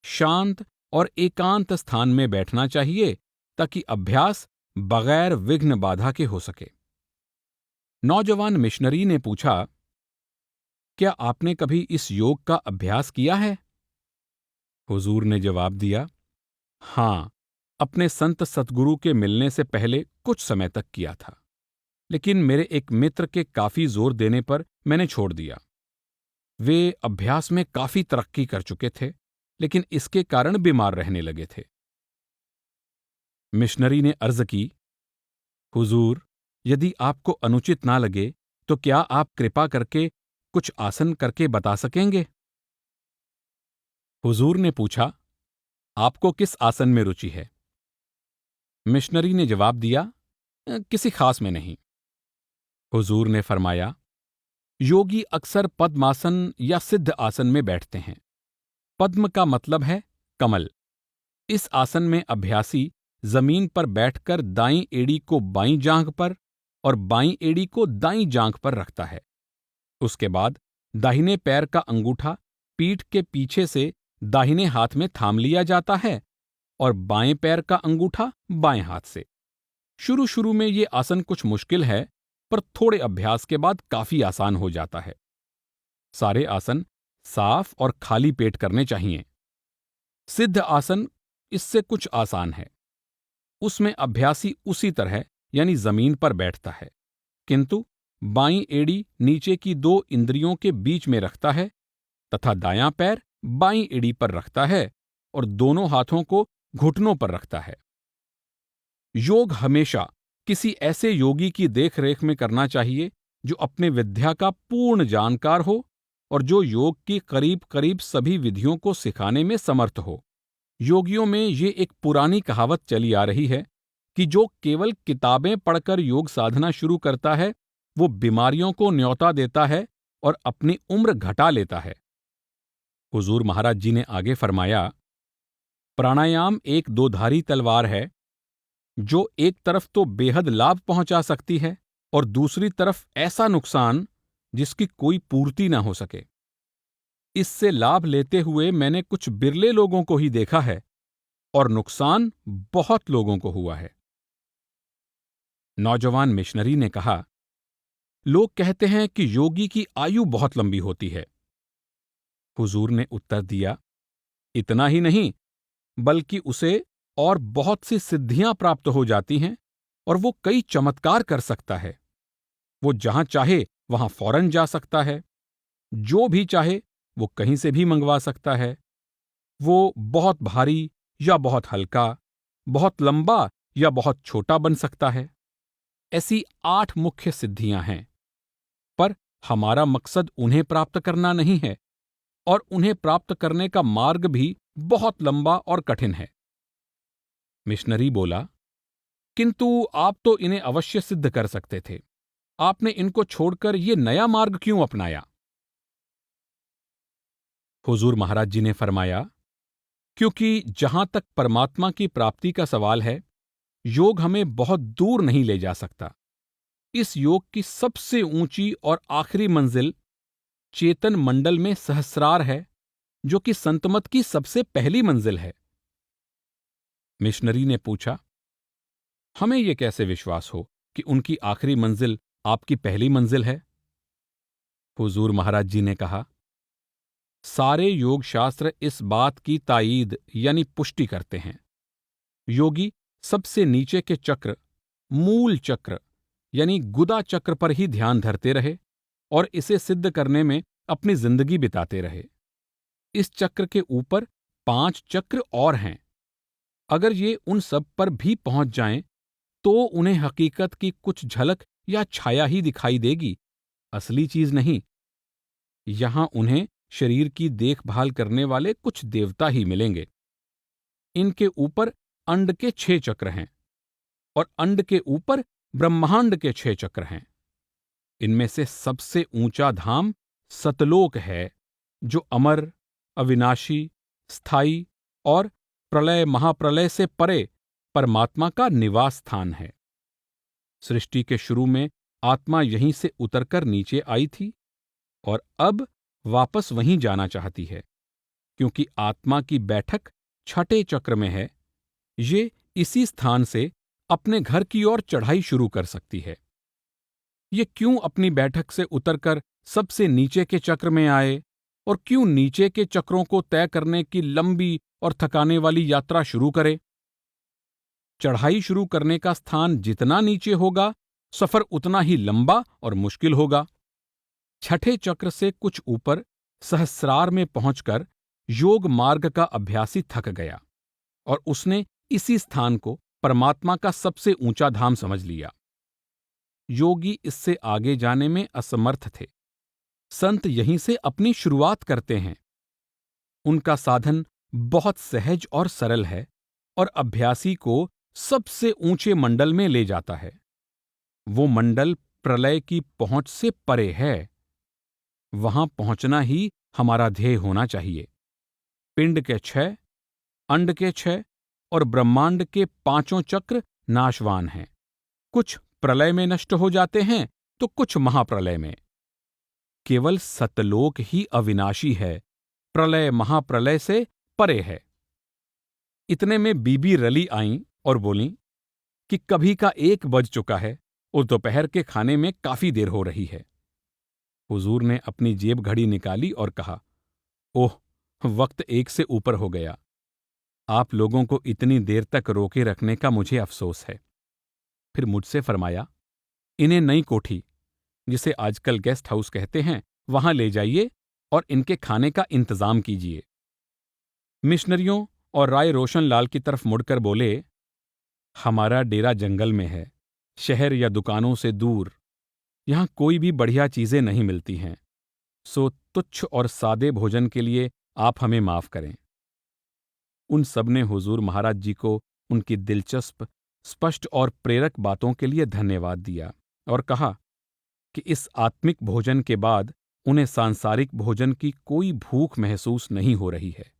शांत और एकांत स्थान में बैठना चाहिए ताकि अभ्यास बगैर विघ्न बाधा के हो सके। नौजवान मिशनरी ने पूछा, क्या आपने कभी इस योग का अभ्यास किया है? हुजूर ने जवाब दिया, हां, अपने संत सतगुरु के मिलने से पहले कुछ समय तक किया था, लेकिन मेरे एक मित्र के काफी जोर देने पर मैंने छोड़ दिया। वे अभ्यास में काफी तरक्की कर चुके थे, लेकिन इसके कारण बीमार रहने लगे थे। मिशनरी ने अर्ज की, हुजूर, यदि आपको अनुचित ना लगे तो क्या आप कृपा करके कुछ आसन करके बता सकेंगे? हुजूर ने पूछा, आपको किस आसन में रुचि है? मिशनरी ने जवाब दिया, किसी खास में नहीं। हुजूर ने फरमाया, योगी अक्सर पद्मासन या सिद्ध आसन में बैठते हैं। पद्म का मतलब है कमल। इस आसन में अभ्यासी जमीन पर बैठकर दाईं एड़ी को बाईं जांघ पर और बाईं एड़ी को दाईं जांघ पर रखता है। उसके बाद दाहिने पैर का अंगूठा पीठ के पीछे से दाहिने हाथ में थाम लिया जाता है और बाएं पैर का अंगूठा बाएं हाथ से। शुरू शुरू में ये आसन कुछ मुश्किल है, पर थोड़े अभ्यास के बाद काफी आसान हो जाता है। सारे आसन साफ और खाली पेट करने चाहिए। सिद्ध आसन इससे कुछ आसान है। उसमें अभ्यासी उसी तरह यानी जमीन पर बैठता है, किंतु बाईं एड़ी नीचे की दो इंद्रियों के बीच में रखता है तथा दायां पैर बाईं एड़ी पर रखता है और दोनों हाथों को घुटनों पर रखता है। योग हमेशा किसी ऐसे योगी की देखरेख में करना चाहिए जो अपने विद्या का पूर्ण जानकार हो और जो योग की करीब करीब सभी विधियों को सिखाने में समर्थ हो। योगियों में ये एक पुरानी कहावत चली आ रही है कि जो केवल किताबें पढ़कर योग साधना शुरू करता है वो बीमारियों को न्योता देता है और अपनी उम्र घटा लेता है। हुजूर महाराज जी ने आगे फरमाया, प्राणायाम एक दोधारी तलवार है जो एक तरफ तो बेहद लाभ पहुंचा सकती है और दूसरी तरफ ऐसा नुकसान जिसकी कोई पूर्ति ना हो सके। इससे लाभ लेते हुए मैंने कुछ बिरले लोगों को ही देखा है और नुकसान बहुत लोगों को हुआ है। नौजवान मिशनरी ने कहा, लोग कहते हैं कि योगी की आयु बहुत लंबी होती है। हुजूर ने उत्तर दिया, इतना ही नहीं बल्कि उसे और बहुत सी सिद्धियां प्राप्त हो जाती हैं और वो कई चमत्कार कर सकता है। वो जहां चाहे वहां फौरन जा सकता है, जो भी चाहे वो कहीं से भी मंगवा सकता है। वो बहुत भारी या बहुत हल्का, बहुत लंबा या बहुत छोटा बन सकता है। ऐसी 8 मुख्य सिद्धियां हैं, पर हमारा मकसद उन्हें प्राप्त करना नहीं है और उन्हें प्राप्त करने का मार्ग भी बहुत लंबा और कठिन है। मिशनरी बोला, किंतु आप तो इन्हें अवश्य सिद्ध कर सकते थे। आपने इनको छोड़कर ये नया मार्ग क्यों अपनाया? हुजूर महाराज जी ने फरमाया, क्योंकि जहां तक परमात्मा की प्राप्ति का सवाल है, योग हमें बहुत दूर नहीं ले जा सकता। इस योग की सबसे ऊंची और आखिरी मंजिल चेतन मंडल में सहस्रार है, जो कि संतमत की सबसे पहली मंजिल है। मिशनरी ने पूछा, हमें यह कैसे विश्वास हो कि उनकी आखिरी मंजिल आपकी पहली मंजिल है? हुजूर महाराज जी ने कहा, सारे योग शास्त्र इस बात की तायीद यानी पुष्टि करते हैं। योगी सबसे नीचे के चक्र, मूल चक्र यानी गुदा चक्र पर ही ध्यान धरते रहे और इसे सिद्ध करने में अपनी जिंदगी बिताते रहे। इस चक्र के ऊपर 5 चक्र और हैं। अगर ये उन सब पर भी पहुंच जाएं, तो उन्हें हकीकत की कुछ झलक या छाया ही दिखाई देगी, असली चीज नहीं। यहां उन्हें शरीर की देखभाल करने वाले कुछ देवता ही मिलेंगे। इनके ऊपर अंड के 6 चक्र हैं और अंड के ऊपर ब्रह्मांड के 6 चक्र हैं। इनमें से सबसे ऊंचा धाम सतलोक है, जो अमर, अविनाशी, स्थायी और प्रलय महाप्रलय से परे परमात्मा का निवास स्थान है। सृष्टि के शुरू में आत्मा यहीं से उतरकर नीचे आई थी और अब वापस वहीं जाना चाहती है, क्योंकि आत्मा की बैठक छठे चक्र में है। ये इसी स्थान से अपने घर की ओर चढ़ाई शुरू कर सकती है। ये क्यों अपनी बैठक से उतरकर सबसे नीचे के चक्र में आए और क्यों नीचे के चक्रों को तय करने की लंबी और थकाने वाली यात्रा शुरू करे? चढ़ाई शुरू करने का स्थान जितना नीचे होगा, सफर उतना ही लंबा और मुश्किल होगा। छठे चक्र से कुछ ऊपर सहस्रार में पहुंचकर योग मार्ग का अभ्यासी थक गया और उसने इसी स्थान को परमात्मा का सबसे ऊंचा धाम समझ लिया। योगी इससे आगे जाने में असमर्थ थे। संत यहीं से अपनी शुरुआत करते हैं। उनका साधन बहुत सहज और सरल है और अभ्यासी को सबसे ऊंचे मंडल में ले जाता है। वो मंडल प्रलय की पहुंच से परे है। वहां पहुंचना ही हमारा ध्येय होना चाहिए। पिंड के 6, अंड के 6 और ब्रह्मांड के 5 चक्र नाशवान हैं। कुछ प्रलय में नष्ट हो जाते हैं तो कुछ महाप्रलय में। केवल सतलोक ही अविनाशी है, प्रलय महाप्रलय से परे है। इतने में बीबी रली आईं और बोलीं कि कभी का 1 बज चुका है और दोपहर के खाने में काफी देर हो रही है। हुजूर ने अपनी जेब घड़ी निकाली और कहा, ओह, वक्त 1 से ऊपर हो गया। आप लोगों को इतनी देर तक रोके रखने का मुझे अफसोस है। फिर मुझसे फरमाया, इन्हें नई कोठी, जिसे आजकल गेस्ट हाउस कहते हैं, वहां ले जाइए और इनके खाने का इंतजाम कीजिए। मिशनरियों और राय रोशन लाल की तरफ मुड़कर बोले, हमारा डेरा जंगल में है, शहर या दुकानों से दूर। यहां कोई भी बढ़िया चीजें नहीं मिलती हैं, सो तुच्छ और सादे भोजन के लिए आप हमें माफ करें। उन सब ने हुजूर महाराज जी को उनकी दिलचस्प, स्पष्ट और प्रेरक बातों के लिए धन्यवाद दिया और कहा कि इस आत्मिक भोजन के बाद उन्हें सांसारिक भोजन की कोई भूख महसूस नहीं हो रही है।